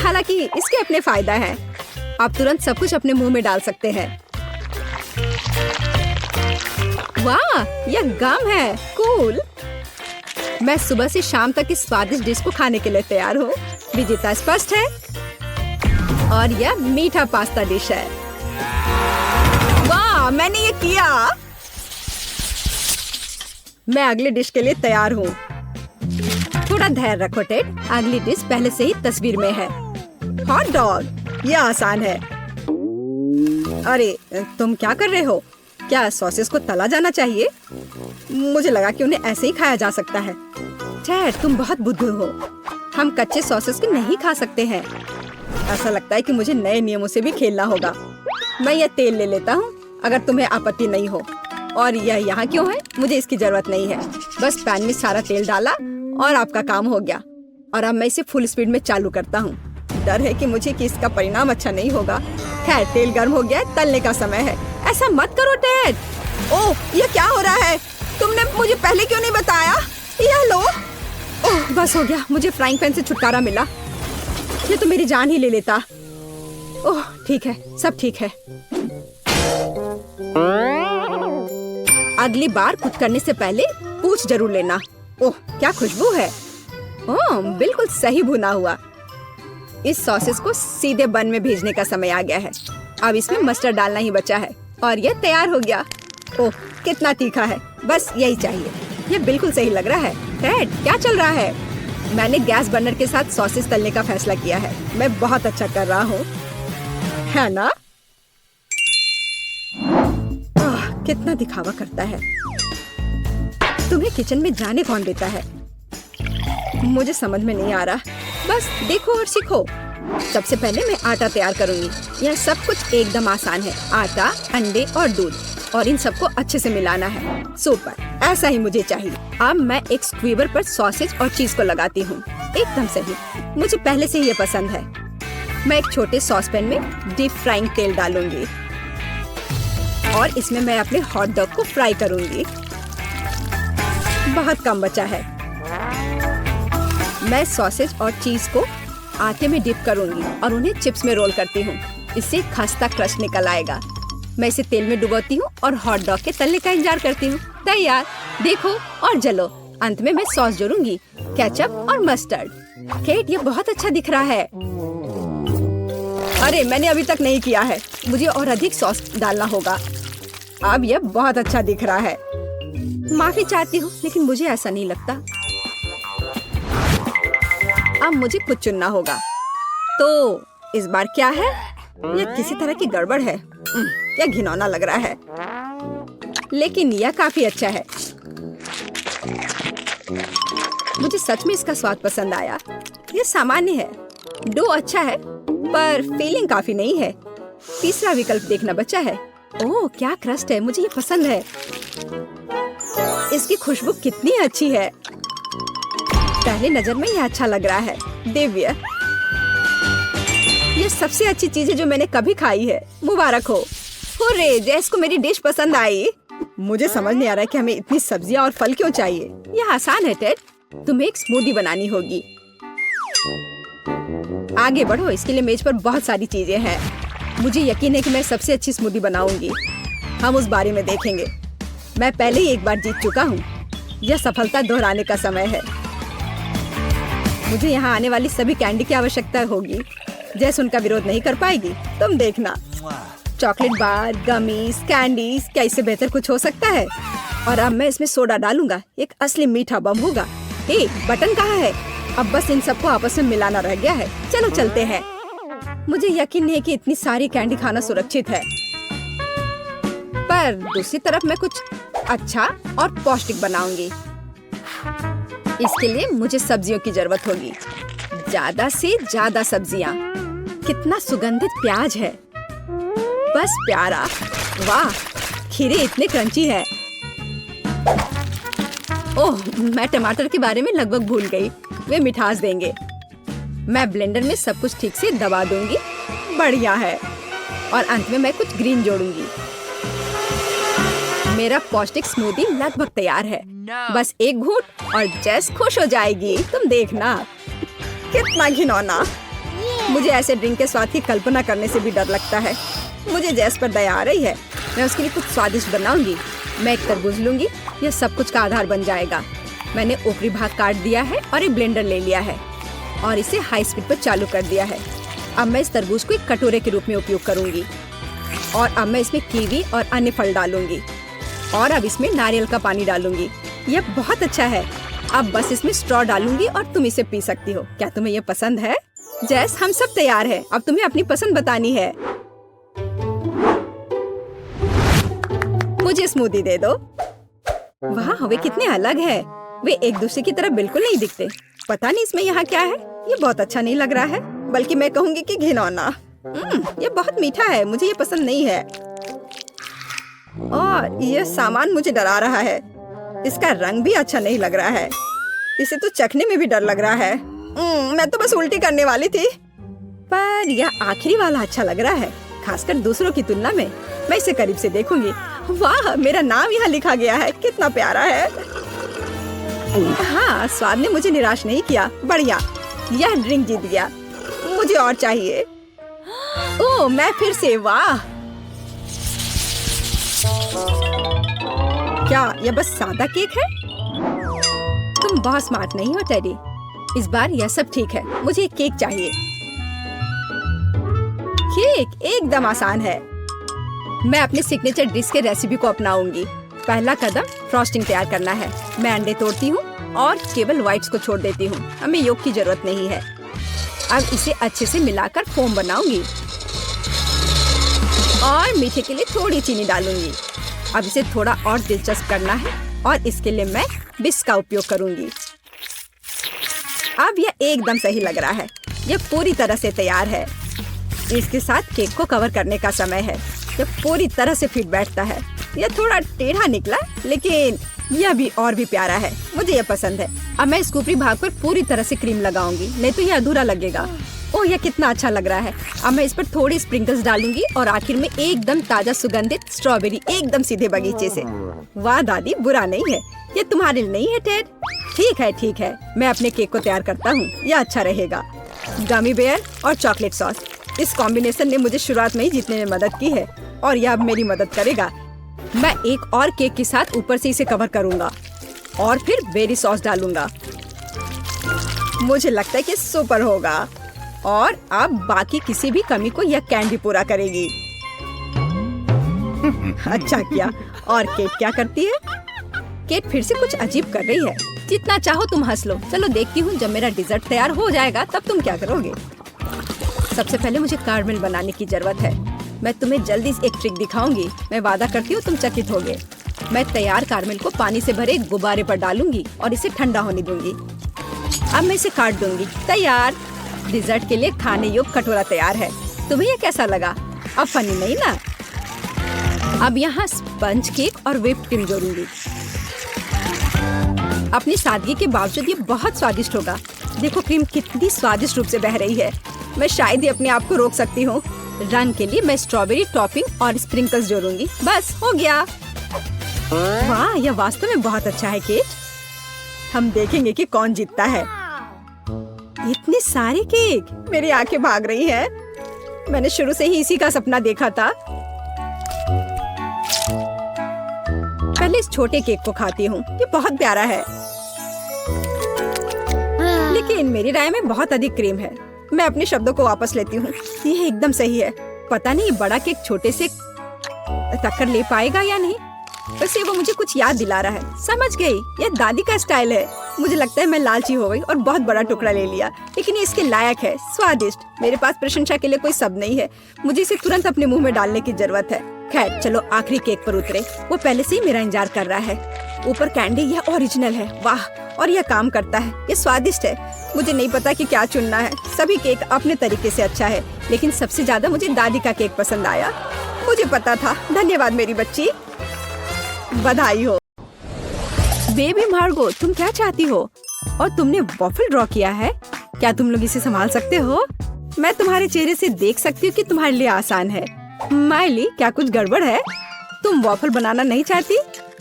हालांकि इसके अपने फायदा है। आप तुरंत सब कुछ अपने मुंह में डाल सकते हैं। वाह, यह गम है। कूल। मैं सुबह से शाम तक इस स्वादिष्ट डिश को खाने के लिए तैयार हूँ। विजेता स्पष्ट है और यह मीठा पास्ता डिश है। वाह, मैंने ये किया। मैं अगली डिश के लिए तैयार हूँ। थोड़ा धैर्य रखो टेड, अगली डिश पहले से ही तस्वीर में है। Hot dog. यह आसान है। अरे, तुम क्या कर रहे हो? क्या सॉसेस को तला जाना चाहिए? मुझे लगा कि उन्हें ऐसे ही खाया जा सकता है। टेड, तुम बहुत बुद्धू हो। हम कच्चे सॉसेस को नहीं खा सकते हैं। ऐसा लगता है कि मुझे नए नियमों से भी खेलना होगा। मैं यह तेल ले लेता हूँ, अगर तुम्हें आपत्ति नहीं हो। और यह यहाँ क्यों है? मुझे इसकी जरूरत नहीं है। बस पैन में सारा तेल डाला और आपका काम हो गया। और अब मैं इसे फुल स्पीड में चालू करता हूँ। डर है कि मुझे कि इसका परिणाम अच्छा नहीं होगा। खैर, तेल गर्म हो गया है, तलने का समय है। ऐसा मत करो टेड। ओह, यह क्या हो रहा है? तुमने मुझे पहले क्यों नहीं बताया? यह लो। ओह, बस हो गया। मुझे फ्राइंग पैन से छुटकारा मिला। ये तो मेरी जान ही ले लेता। ओह, ठीक है, सब ठीक है। अगली बार कुछ करने से पहले पूछ जरूर लेना। ओह, क्या खुशबू है। ओह, बिल्कुल सही भुना हुआ। इस सॉसेस को सीधे बन में भेजने का समय आ गया है। अब इसमें मस्टर्ड डालना ही बचा है और यह तैयार हो गया। ओह, कितना तीखा है। बस यही चाहिए। यह बिल्कुल सही लग रहा है। टेड, क्या चल रहा है? मैंने गैस बर्नर के साथ सॉसेस तलने का फैसला किया है। मैं बहुत अच्छा कर रहा हूँ, है ना? कितना दिखावा करता है। तुम्हें किचन में जाने कौन देता है? मुझे समझ में नहीं आ रहा। बस देखो और सीखो। सबसे पहले मैं आटा तैयार करूंगी। यह सब कुछ एकदम आसान है। आटा, अंडे और दूध, और इन सबको अच्छे से मिलाना है। सुपर, ऐसा ही मुझे चाहिए। अब मैं एक स्क्वीवर पर सॉसेज और चीज को लगाती हूँ। एकदम सही, मुझे पहले से ही ये पसंद है। मैं एक छोटे सॉस पैन में डीप फ्राइंग तेल डालूंगी और इसमें मैं अपने हॉट डॉग को फ्राई करूंगी। बहुत कम बचा है। मैं सॉसेज और चीज को आटे में डिप करूंगी और उन्हें चिप्स में रोल करती हूँ। इससे खस्ता क्रश निकल आएगा। मैं इसे तेल में डुबोती हूँ और हॉट डॉग के तलने का इंतजार करती हूँ। तैयार, देखो और जलो। अंत में मैं सॉस जोड़ूंगी, केचप और मस्टर्ड। केट, ये बहुत अच्छा दिख रहा है। अरे, मैंने अभी तक नहीं किया है। मुझे और अधिक सॉस डालना होगा। अब यह बहुत अच्छा दिख रहा है। माफी चाहती हूँ, लेकिन मुझे ऐसा नहीं लगता। अब मुझे कुछ चुनना होगा। तो इस बार क्या है? यह किसी तरह की गड़बड़ है। क्या घिनौना लग रहा है, लेकिन यह काफी अच्छा है। मुझे सच में इसका स्वाद पसंद आया। ये सामान्य है, डो अच्छा है पर फीलिंग काफी नहीं है। तीसरा विकल्प देखना बचा है। ओह क्या क्रस्ट है, मुझे ये पसंद है। इसकी खुशबू कितनी अच्छी है। पहली नजर में ये अच्छा लग रहा है। दिव्य, ये सबसे अच्छी चीज है जो मैंने कभी खाई है। मुबारक हो। हुर्रे, जैस को मेरी डिश पसंद आई। मुझे समझ नहीं आ रहा कि हमें इतनी सब्जियां और फल क्यों चाहिए। यह आसान है टेड, तुम्हें एक स्मूदी बनानी होगी। आगे बढ़ो, इसके लिए मेज पर बहुत सारी चीजें हैं। मुझे यकीन है कि मैं सबसे अच्छी स्मूदी बनाऊंगी। हम उस बारे में देखेंगे। मैं पहले ही एक बार जीत चुका हूँ। यह सफलता दोहराने का समय है। मुझे यहाँ आने वाली सभी कैंडी की आवश्यकता होगी। जैसे उनका विरोध नहीं कर पाएगी, तुम देखना। चॉकलेट बार, गमीज, कैंडीज, क्या इससे बेहतर कुछ हो सकता है? और अब मैं इसमें सोडा डालूंगा। एक असली मीठा बम होगा। हे, बटन कहाँ है? अब बस इन सबको आपस में मिलाना रह गया है। चलो चलते हैं। मुझे यकीन नहीं कि इतनी सारी कैंडी खाना सुरक्षित है, पर दूसरी तरफ मैं कुछ अच्छा और पौष्टिक बनाऊंगी। इसके लिए मुझे सब्जियों की जरूरत होगी, ज्यादा से ज्यादा सब्जियां। कितना सुगंधित प्याज है, बस प्यारा। वाह, खीरे इतने क्रंची है। ओह, मैं टमाटर के बारे में लगभग भूल गई। वे मिठास देंगे। मैं ब्लेंडर में सब कुछ ठीक से दबा दूंगी। बढ़िया है। और अंत में मैं कुछ ग्रीन जोड़ूंगी। मेरा पौष्टिक स्मूदी लगभग तैयार है। बस एक घूंट और जेस खुश हो जाएगी। तुम देखना। कितना घिनौना। मुझे ऐसे ड्रिंक के स्वाद की कल्पना करने से भी डर लगता है। मुझे जेस पर दया आ रही है। मैं उसके लिए कुछ स्वादिष्ट बनाऊंगी। मैं एक तरबूज लूंगी। यह सब कुछ का आधार बन जाएगा। मैंने ऊपरी भाग काट दिया है और एक ब्लेंडर ले लिया है और इसे हाई स्पीड पर चालू कर दिया है। अब मैं इस तरबूज को एक कटोरे के रूप में उपयोग करूंगी और अब मैं इसमें कीवी और अन्य फल डालूंगी और अब इसमें नारियल का पानी डालूंगी। यह बहुत अच्छा है। अब बस इसमें स्ट्रॉ डालूंगी और तुम इसे पी सकती हो। क्या तुम्हें यह पसंद है? जैस, हम सब तैयार हैं। अब तुम्हें अपनी पसंद बतानी है। मुझे स्मूदी दे दो। वाह, वे कितने अलग है। वे एक दूसरे की तरह बिल्कुल नहीं दिखते। पता नहीं इसमें यहाँ क्या है। ये बहुत अच्छा नहीं लग रहा है, बल्कि मैं कहूँगी कि घिनौना। ये बहुत मीठा है। मुझे ये पसंद नहीं है और यह सामान मुझे डरा रहा है। इसका रंग भी अच्छा नहीं लग रहा है। इसे तो चखने में भी डर लग रहा है। मैं तो बस उल्टी करने वाली थी, पर यह आखिरी वाला अच्छा लग रहा है, खासकर दूसरों की तुलना में। मैं इसे करीब से देखूंगी। वाह, मेरा नाम यहाँ लिखा गया है। कितना प्यारा है। हाँ, स्वाद ने मुझे निराश नहीं किया। बढ़िया, यह ड्रिंक जीत गया। मुझे और चाहिए। ओह, मैं फिर से। वाह, क्या यह बस सादा केक है? तुम बहुत स्मार्ट नहीं हो टेडी। इस बार यह सब ठीक है। मुझे एक केक चाहिए। केक एकदम आसान है। मैं अपने सिग्नेचर डिश के रेसिपी को अपनाऊंगी। पहला कदम फ्रॉस्टिंग तैयार करना है। मैं अंडे तोड़ती हूँ और केवल व्हाइट्स को छोड़ देती हूँ। हमें योग की जरूरत नहीं है। अब इसे अच्छे से मिलाकर फोम बनाऊंगी और मीठे के लिए थोड़ी चीनी डालूंगी। अब इसे थोड़ा और दिलचस्प करना है और इसके लिए मैं विस्क का उपयोग करूंगी। अब यह एकदम सही लग रहा है। यह पूरी तरह से तैयार है। इसके साथ केक को कवर करने का समय है। यह पूरी तरह से फिट बैठता है। यह थोड़ा टेढ़ा निकला, लेकिन यह भी और भी प्यारा है। मुझे यह पसंद है। अब मैं इस ऊपरी भाग पर पूरी तरह से क्रीम लगाऊंगी, नहीं तो यह अधूरा लगेगा। ओह, यह कितना अच्छा लग रहा है। अब मैं इस पर थोड़ी स्प्रिंकल्स डालूंगी और आखिर में एकदम ताजा सुगंधित स्ट्रॉबेरी, एकदम सीधे बगीचे से। वाह दादी, बुरा नहीं है। ये तुम्हारे लिए नहीं है टेड। ठीक है। मैं अपने केक को तैयार करता हूँ। यह अच्छा रहेगा। गमी बेयर और चॉकलेट सॉस, इस कॉम्बिनेशन ने मुझे शुरुआत में ही जीतने में मदद की है और यह अब मेरी मदद करेगा। मैं एक और केक के साथ ऊपर से इसे कवर करूंगा और फिर बेरी सॉस डालूंगा। मुझे लगता है कि सुपर होगा और अब बाकी किसी भी कमी को यह कैंडी पूरा करेगी। अच्छा किया। और केट क्या करती है? केट फिर से कुछ अजीब कर रही है। जितना चाहो तुम हंस लो। चलो देखती हूँ, जब मेरा डिजर्ट तैयार हो जाएगा तब तुम क्या करोगे। सबसे पहले मुझे कारमेल बनाने की जरूरत है। मैं तुम्हें जल्दी एक ट्रिक दिखाऊंगी। मैं वादा करती हूँ तुम चकित होगे। मैं तैयार कारमेल को पानी से भरे गुब्बारे पर डालूंगी और इसे ठंडा होने दूंगी। अब मैं इसे काट दूंगी। तैयार। डिजर्ट के लिए खाने योग्य कटोरा तैयार है। तुम्हें ये कैसा लगा? अब फनी नहीं ना? अब यहाँ स्पंज केक और व्हिप्ड क्रीम जोड़ूंगी। अपनी सादगी के बावजूद ये बहुत स्वादिष्ट होगा। देखो क्रीम कितनी स्वादिष्ट रूप से बह रही है। मैं शायद ही अपने आप को रोक सकती हूँ। रंग के लिए मैं स्ट्रॉबेरी टॉपिंग और स्प्रिंकल्स जोड़ूंगी। बस हो गया। वाह, यह वास्तव में बहुत अच्छा है केट। हम देखेंगे कि कौन जीतता है। इतने सारे केक, मेरी आंखें भाग रही हैं। मैंने शुरू से ही इसी का सपना देखा था। पहले इस छोटे केक को खाती हूँ। ये बहुत प्यारा है, लेकिन मेरी राय में बहुत अधिक क्रीम है। मैं अपने शब्दों को वापस लेती हूँ। ये एकदम सही है। पता नहीं बड़ा केक छोटे से टक्कर ले पाएगा या नहीं। वैसे वो मुझे कुछ याद दिला रहा है। समझ गई, ये दादी का स्टाइल है। मुझे लगता है मैं लालची हो गई और बहुत बड़ा टुकड़ा ले लिया, लेकिन ये इसके लायक है। स्वादिष्ट। मेरे पास प्रशंसा के लिए कोई शब्द नहीं है। मुझे इसे तुरंत अपने मुंह में डालने की जरूरत है। खैर चलो आखिरी केक पर उतरे। वो पहले से ही मेरा इंतजार कर रहा है। ऊपर कैंडी, यह ओरिजिनल है। वाह, और यह काम करता है। ये स्वादिष्ट है। मुझे नहीं पता कि क्या चुनना है। सभी केक अपने तरीके से अच्छा है, लेकिन सबसे ज्यादा मुझे दादी का केक पसंद आया। मुझे पता था। धन्यवाद मेरी बच्ची, बधाई हो। बेबी मार्गो, तुम क्या चाहती हो? और तुमने वॉफल ड्रॉ किया है? क्या तुम लोग इसे संभाल सकते हो? मैं तुम्हारे चेहरे से देख सकती हूँ कि तुम्हारे लिए आसान है। माइली, क्या कुछ गड़बड़ है? तुम वॉफल बनाना नहीं चाहती?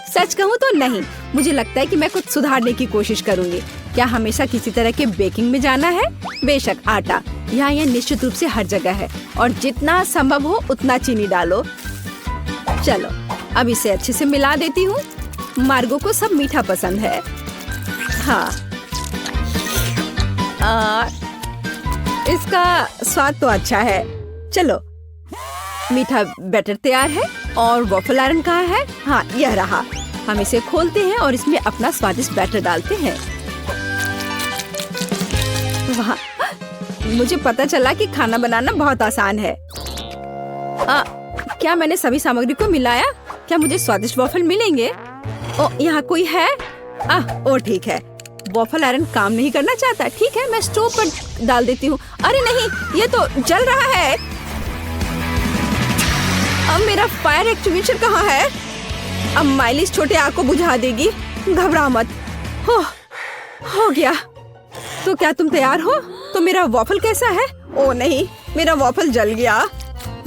सच कहूँ तो नहीं। मुझे लगता है कि मैं कुछ सुधारने की कोशिश करूँगी। क्या हमेशा किसी तरह के बेकिंग में जाना है? बेशक, आटा यहाँ यह निश्चित रूप से हर जगह है, और जितना संभव हो उतना चीनी डालो। चलो अब इसे अच्छे से मिला देती हूँ। मार्गो को सब मीठा पसंद है। हाँ, इसका स्वाद तो अच्छा है। चलो, मीठा बैटर तैयार है और वॉफल आयरन कहाँ है? हाँ, यह रहा। हम इसे खोलते हैं और इसमें अपना स्वादिष्ट बैटर डालते हैं। वाह, मुझे पता चला कि खाना बनाना बहुत आसान है। क्या मैंने सभी सामग्री को मिलाया? क्या मुझे स्वादिष्ट वॉफल मिलेंगे? ओ, यहाँ कोई है? ओ ठीक है। वॉफल आयरन काम नहीं करना चाहता। ठीक है, मैं स्टोव पर डाल देती हूँ। अरे नहीं, ये तो जल रहा है। अब मेरा फायर एक्सटिंग्विशर कहाँ है? अब माइली इस छोटे आग को बुझा देगी। घबरा मत। हो गया। तो क्या तुम तैयार हो? तो मेरा वॉफल कैसा है? ओ नहीं, मेरा वॉफल जल गया।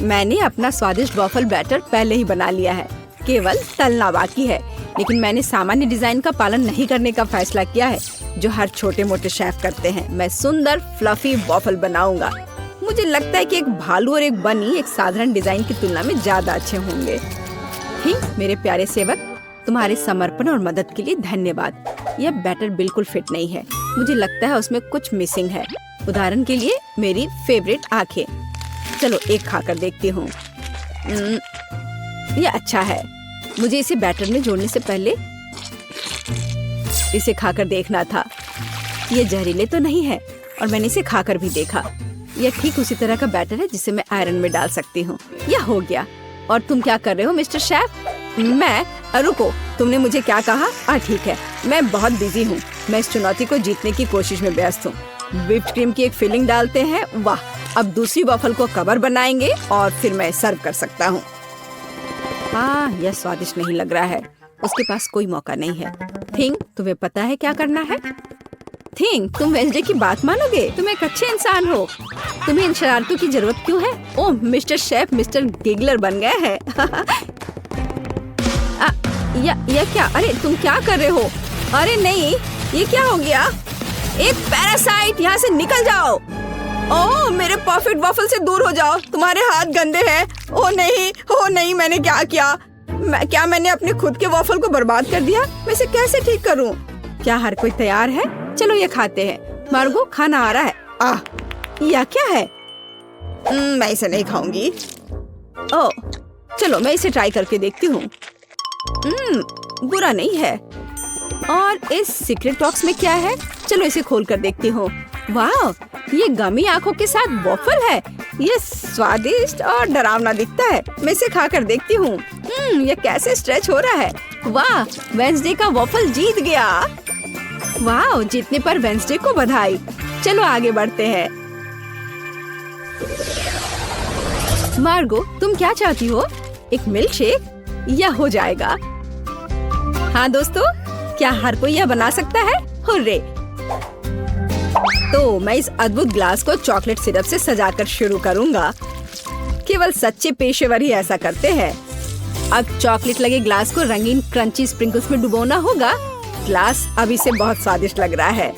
मैंने अपना स्वादिष्ट वॉफल बैटर पहले ही बना लिया है, केवल तलना बाकी है। लेकिन मैंने सामान्य डिजाइन का पालन नहीं करने का फैसला किया है, जो हर छोटे मोटे शेफ करते हैं। मैं सुंदर फ्लफी वॉफल बनाऊंगा। मुझे लगता है कि एक भालू और एक बनी एक साधारण डिजाइन की तुलना में ज्यादा अच्छे होंगे। मेरे प्यारे सेवक, तुम्हारे समर्पण और मदद के लिए धन्यवाद। यह बैटर बिल्कुल फिट नहीं है। मुझे लगता है उसमें कुछ मिसिंग है। उदाहरण के लिए मेरी फेवरेट आंखें। चलो एक खाकर देखती हूँ। यह अच्छा है। मुझे इसे बैटर में जोड़ने से पहले इसे खाकर देखना था। ये जहरीले तो नहीं है, और मैंने इसे खाकर भी देखा। यह ठीक उसी तरह का बैटर है जिसे मैं आयरन में डाल सकती हूँ। यह हो गया। और तुम क्या कर रहे हो मिस्टर शेफ? मैं? रुको, तुमने मुझे क्या कहा? ठीक है, मैं बहुत बिजी हूँ। मैं इस चुनौती को जीतने की कोशिश में व्यस्त हूँ। व्हिप्ड क्रीम की एक फिलिंग डालते हैं। वाह, अब दूसरी वॉफल को कवर बनाएंगे और फिर मैं सर्व कर सकता हूँ। यह स्वादिष्ट नहीं लग रहा है। उसके पास कोई मौका नहीं है। थिंग, तुम्हें पता है क्या करना है? थिंग, तुम वेंसडे की बात मानोगे? तुम एक अच्छे इंसान हो। तुम्हें इन शरारतों की जरूरत क्यों है? ओह, मिस्टर शेफ मिस्टर गिगलर बन गए हैं। या क्या? अरे तुम क्या कर रहे हो? अरे नहीं, ये क्या हो गया? एक पैरासाइट, यहाँ से निकल जाओ। ओह, मेरे परफेक्ट वॉफल से दूर हो जाओ। तुम्हारे हाथ गंदे हैं। ओह नहीं, मैंने क्या किया? क्या मैंने अपने खुद के वॉफल को बर्बाद कर दिया? मैं इसे कैसे ठीक करूं? क्या हर कोई तैयार है? चलो ये खाते हैं। मार्गो, खाना आ रहा है। यह क्या है? मैं इसे नहीं खाऊंगी। ओह, चलो मैं इसे ट्राई करके देखती हूँ। बुरा नहीं है। और इस सीक्रेट बॉक्स में क्या है? चलो इसे खोल कर देखती हूँ। वाह, ये गमी आंखों के साथ वॉफल है। ये स्वादिष्ट और डरावना दिखता है। मैं इसे खा कर देखती हूँ। ये कैसे स्ट्रेच हो रहा है। वाह, वेंसडे का वॉफल जीत गया। वाह, जीतने पर वेंसडे को बधाई। चलो आगे बढ़ते हैं। मार्गो, तुम क्या चाहती हो? एक मिल्क शेक? यह हो जाएगा। हाँ दोस्तों, क्या हर कोई यह बना सकता है? हुर्रे! तो मैं इस अद्भुत ग्लास को चॉकलेट सिरप से सजाकर शुरू करूंगा। केवल सच्चे पेशेवर ही ऐसा करते हैं। अब चॉकलेट लगे ग्लास को रंगीन क्रंची स्प्रिंकल्स में डुबोना होगा। ग्लास अभी से बहुत स्वादिष्ट लग रहा है,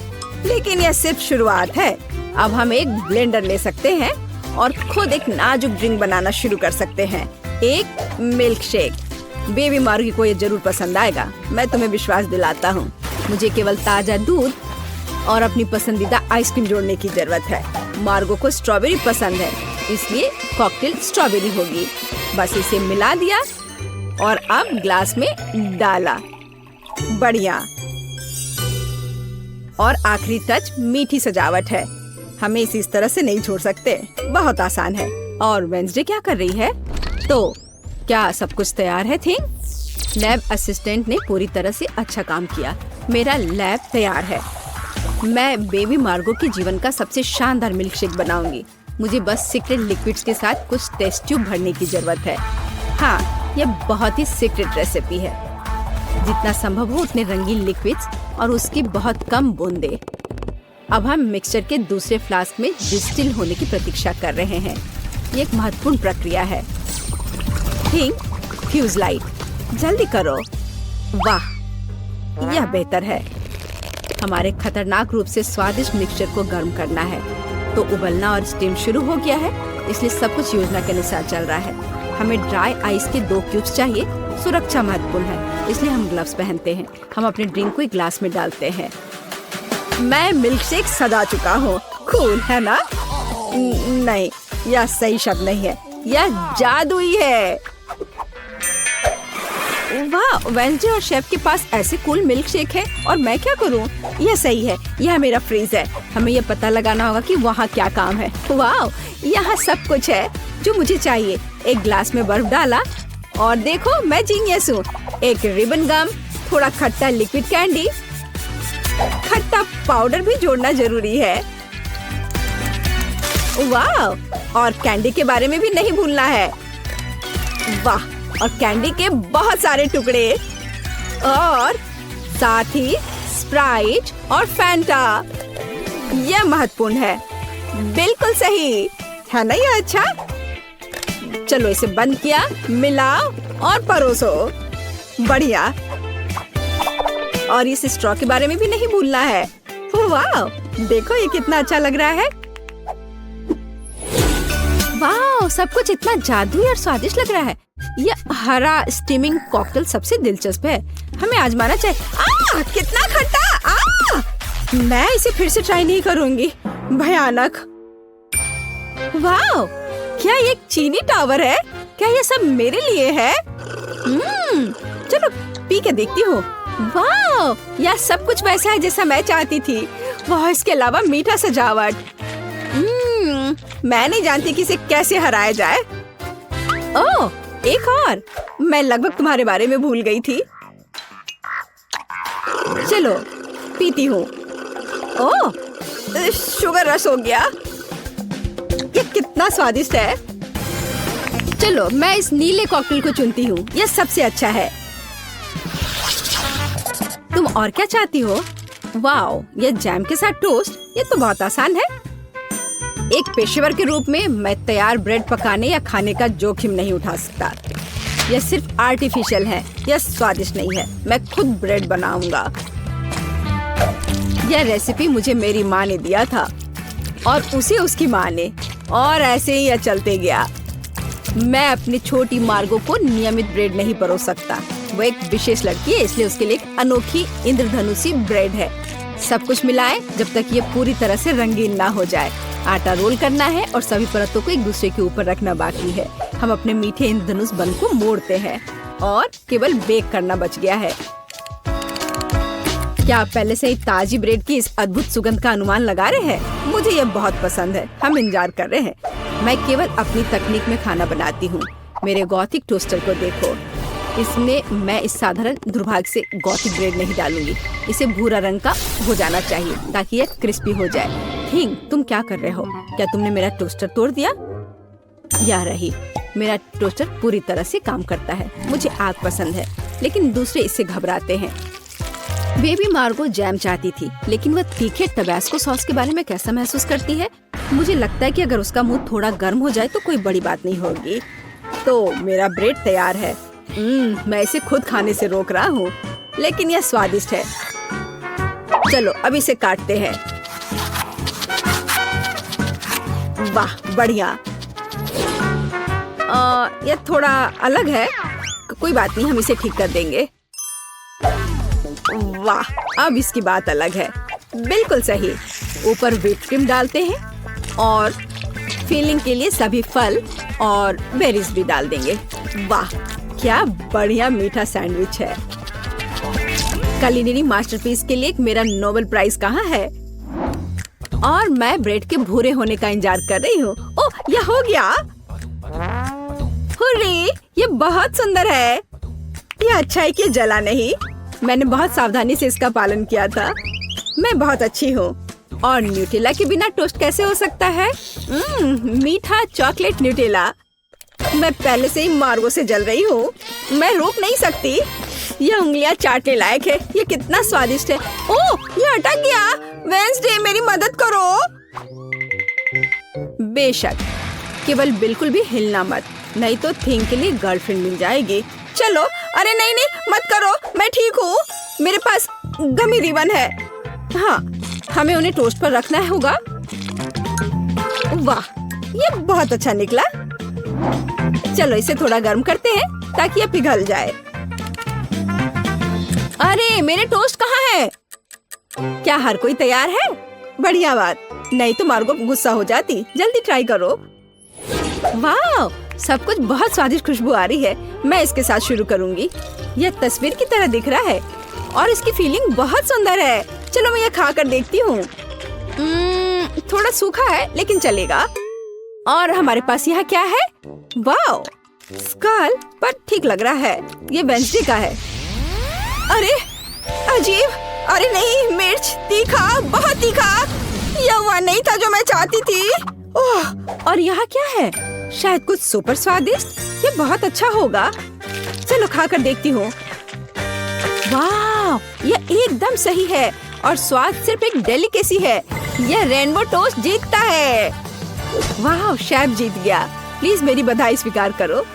लेकिन यह सिर्फ शुरुआत है। अब हम एक ब्लेंडर ले सकते हैं और खुद एक नाजुक ड्रिंक बनाना शुरू कर सकते हैं। एक मिल्क शेक। बेबी मार्गी को ये जरूर पसंद आएगा, मैं तुम्हें विश्वास दिलाता हूँ। मुझे केवल ताजा दूध और अपनी पसंदीदा आइसक्रीम जोड़ने की जरूरत है। मार्गो को स्ट्रॉबेरी पसंद है, इसलिए कॉकटेल स्ट्रॉबेरी होगी। बस इसे मिला दिया और अब ग्लास में डाला। बढ़िया। और आखिरी टच मीठी सजावट है। हमें इसे इस तरह से नहीं छोड़ सकते, बहुत आसान है। और वेंसडे क्या कर रही है? तो क्या सब कुछ तैयार है? थिंक लैब असिस्टेंट ने पूरी तरह से अच्छा काम किया। मेरा लैब तैयार है। मैं बेबी मार्गो के जीवन का सबसे शानदार मिल्क शेक बनाऊंगी। मुझे बस सीक्रेट लिक्विड्स के साथ कुछ टेस्ट ट्यूब भरने की जरूरत है। हाँ, यह बहुत ही सीक्रेट रेसिपी है। जितना संभव हो उतने रंगीन लिक्विड्स और उसकी बहुत कम बूंदें। अब हम मिक्सचर के दूसरे फ्लास्क में डिस्टिल होने की प्रतीक्षा कर रहे हैं। ये एक महत्वपूर्ण प्रक्रिया है। थिंक फ्यूज लाइट, जल्दी करो। वाह, यह बेहतर है। हमारे खतरनाक रूप से स्वादिष्ट मिक्सचर को गर्म करना है। तो उबलना और स्टीम शुरू हो गया है, इसलिए सब कुछ योजना के अनुसार चल रहा है। हमें ड्राई आइस के 2 क्यूब्स चाहिए। सुरक्षा महत्वपूर्ण है, इसलिए हम ग्लव्स पहनते हैं। हम अपने ड्रिंक को एक ग्लास में डालते हैं। मैं मिल्क शेक सजा चुका हूँ। कूल है ना? नहीं, यह सही शब्द नहीं है, यह जादुई है। वाह, वेंसडे और शेफ के पास ऐसे कूल मिल्क शेक है और मैं क्या करूं? यह सही है, यह मेरा फ्रीज है। हमें यह पता लगाना होगा कि वहाँ क्या काम है। वाह, यहाँ सब कुछ है जो मुझे चाहिए। एक ग्लास में बर्फ डाला और देखो, मैं जीनियस हूँ। एक रिबन गम, थोड़ा खट्टा लिक्विड कैंडी, खट्टा पाउडर भी जोड़ना जरूरी है। वाह, और कैंडी के बारे में भी नहीं भूलना है। वाह, और कैंडी के बहुत सारे टुकड़े और साथ ही स्प्राइट और फैंटा। यह महत्वपूर्ण है। बिल्कुल सही है ना? यह अच्छा। चलो इसे बंद किया, मिलाओ और परोसो। बढ़िया। और इस स्ट्रॉ के बारे में भी नहीं भूलना है। वाह, देखो ये कितना अच्छा लग रहा है। वाह, सब कुछ इतना जादुई और स्वादिष्ट लग रहा है। यह हरा स्टीमिंग कॉकटेल सबसे दिलचस्प है। हमें आजमाना चाहिए। कितना खट्टा! मैं इसे फिर से ट्राई नहीं करूंगी। भयानक। वाह, क्या ये एक चीनी टावर है? क्या ये सब मेरे लिए है? चलो पी के देखती हूँ। वाह, यह सब कुछ वैसा है जैसा मैं चाहती थी। वाह, इसके अलावा मीठा सजावट। मैं नहीं जानती कि इसे कैसे हराया जाए। ओह, एक और। मैं लगभग तुम्हारे बारे में भूल गई थी। चलो पीती हूँ। ओह, शुगर रश हो गया। ये कितना स्वादिष्ट है। चलो मैं इस नीले कॉकटेल को चुनती हूँ, यह सबसे अच्छा है। तुम और क्या चाहती हो? वाओ, यह जैम के साथ टोस्ट, ये तो बहुत आसान है। एक पेशेवर के रूप में मैं तैयार ब्रेड पकाने या खाने का जोखिम नहीं उठा सकता। यह सिर्फ आर्टिफिशियल है, यह स्वादिष्ट नहीं है। मैं खुद ब्रेड बनाऊंगा। यह रेसिपी मुझे मेरी माँ ने दिया था और उसे उसकी माँ ने, और ऐसे ही यह चलते गया। मैं अपनी छोटी मार्गो को नियमित ब्रेड नहीं परोस सकता। वो एक विशेष लड़की है, इसलिए उसके लिए एक अनोखी इंद्रधनुषी ब्रेड है। सब कुछ मिलाएं जब तक ये पूरी तरह से रंगीन ना हो जाए। आटा रोल करना है और सभी परतों को एक दूसरे के ऊपर रखना बाकी है। हम अपने मीठे इंद्रधनुष बन को मोड़ते हैं और केवल बेक करना बच गया है। क्या आप पहले से ही ताजी ब्रेड की इस अद्भुत सुगंध का अनुमान लगा रहे हैं? मुझे ये बहुत पसंद है। हम इंतजार कर रहे हैं। मैं केवल अपनी तकनीक में खाना बनाती हूँ। मेरे गॉथिक टोस्टर को देखो, इसमें मैं इस साधारण दुर्भाग्य से गॉथिक ब्रेड नहीं डालूंगी। इसे भूरा रंग का हो जाना चाहिए ताकि यह क्रिस्पी हो जाए। थिंग, तुम क्या कर रहे हो? क्या तुमने मेरा टोस्टर तोड़ दिया? या रही, मेरा टोस्टर पूरी तरह से काम करता है। मुझे आग पसंद है, लेकिन दूसरे इससे घबराते हैं। बेबी मार्गो जैम चाहती थी, लेकिन वह तीखे टबैस्को सॉस के बारे में कैसा महसूस करती है? मुझे लगता है कि अगर उसका मुंह थोड़ा गर्म हो जाए तो कोई बड़ी बात नहीं होगी। तो मेरा ब्रेड तैयार है। मैं इसे खुद खाने से रोक रहा हूँ, लेकिन यह स्वादिष्ट है। चलो अब इसे काटते हैं। वाह, बढ़िया। यह थोड़ा अलग है, कोई बात नहीं, हम इसे ठीक कर देंगे। वाह, अब इसकी बात अलग है। बिल्कुल सही। ऊपर व्हिप क्रीम डालते हैं और फिलिंग के लिए सभी फल और बेरीज भी डाल देंगे। वाह, क्या बढ़िया मीठा सैंडविच है। कुलिनरी मास्टरपीस के लिए मेरा नोबेल प्राइज कहाँ है? और मैं ब्रेड के भूरे होने का इंतजार कर रही हूँ। ओह, यह हो गया। हुर्रे, ये बहुत सुंदर है। यह अच्छा है कि जला नहीं। मैंने बहुत सावधानी से इसका पालन किया था। मैं बहुत अच्छी हूँ। और न्यूटेला के बिना टोस्ट कैसे हो सकता है? मीठा चॉकलेट न्यूटेला। मैं पहले से ही मार्गो से जल रही हूँ। मैं रोक नहीं सकती। यह उंगलियां चाटने लायक है। ये कितना स्वादिष्ट है। ओह, ये अटक गया। वेंसडे, मेरी मदद करो। बेशक, केवल बिल्कुल भी हिलना मत, नहीं तो थिंग के लिए गर्लफ्रेंड मिल जाएगी। चलो, अरे नहीं नहीं, मत करो, मैं ठीक हूँ। मेरे पास गमी रिबन है। हाँ, हमें उन्हें टोस्ट पर रखना होगा। वाह, ये बहुत अच्छा निकला। चलो इसे थोड़ा गर्म करते हैं ताकि ये पिघल जाए। अरे, मेरे टोस्ट कहाँ है? क्या हर कोई तैयार है? बढ़िया बात, नहीं तो मार्गो गुस्सा हो जाती। जल्दी ट्राई करो। वाह, सब कुछ बहुत स्वादिष्ट खुशबू आ रही है। मैं इसके साथ शुरू करूंगी। यह तस्वीर की तरह दिख रहा है और इसकी फीलिंग बहुत सुंदर है। चलो मैं यह खा कर देखती हूँ। थोड़ा सूखा है लेकिन चलेगा। और हमारे पास यहाँ क्या है? वाह, स्कल, पर ठीक लग रहा है। ये वेंसडे का है। अरे अजीब, अरे नहीं, मिर्च, तीखा, बहुत तीखा। यह वह नहीं था जो मैं चाहती थी। ओह, और यहाँ क्या है? शायद कुछ सुपर स्वादिष्ट। ये बहुत अच्छा होगा। चलो खा कर देखती हूँ। वाह, यह एकदम सही है और स्वाद सिर्फ एक डेलिकेसी है। यह रेनबो टोस्ट जीतता है। वाह, शेफ जीत गया। प्लीज मेरी बधाई स्वीकार करो।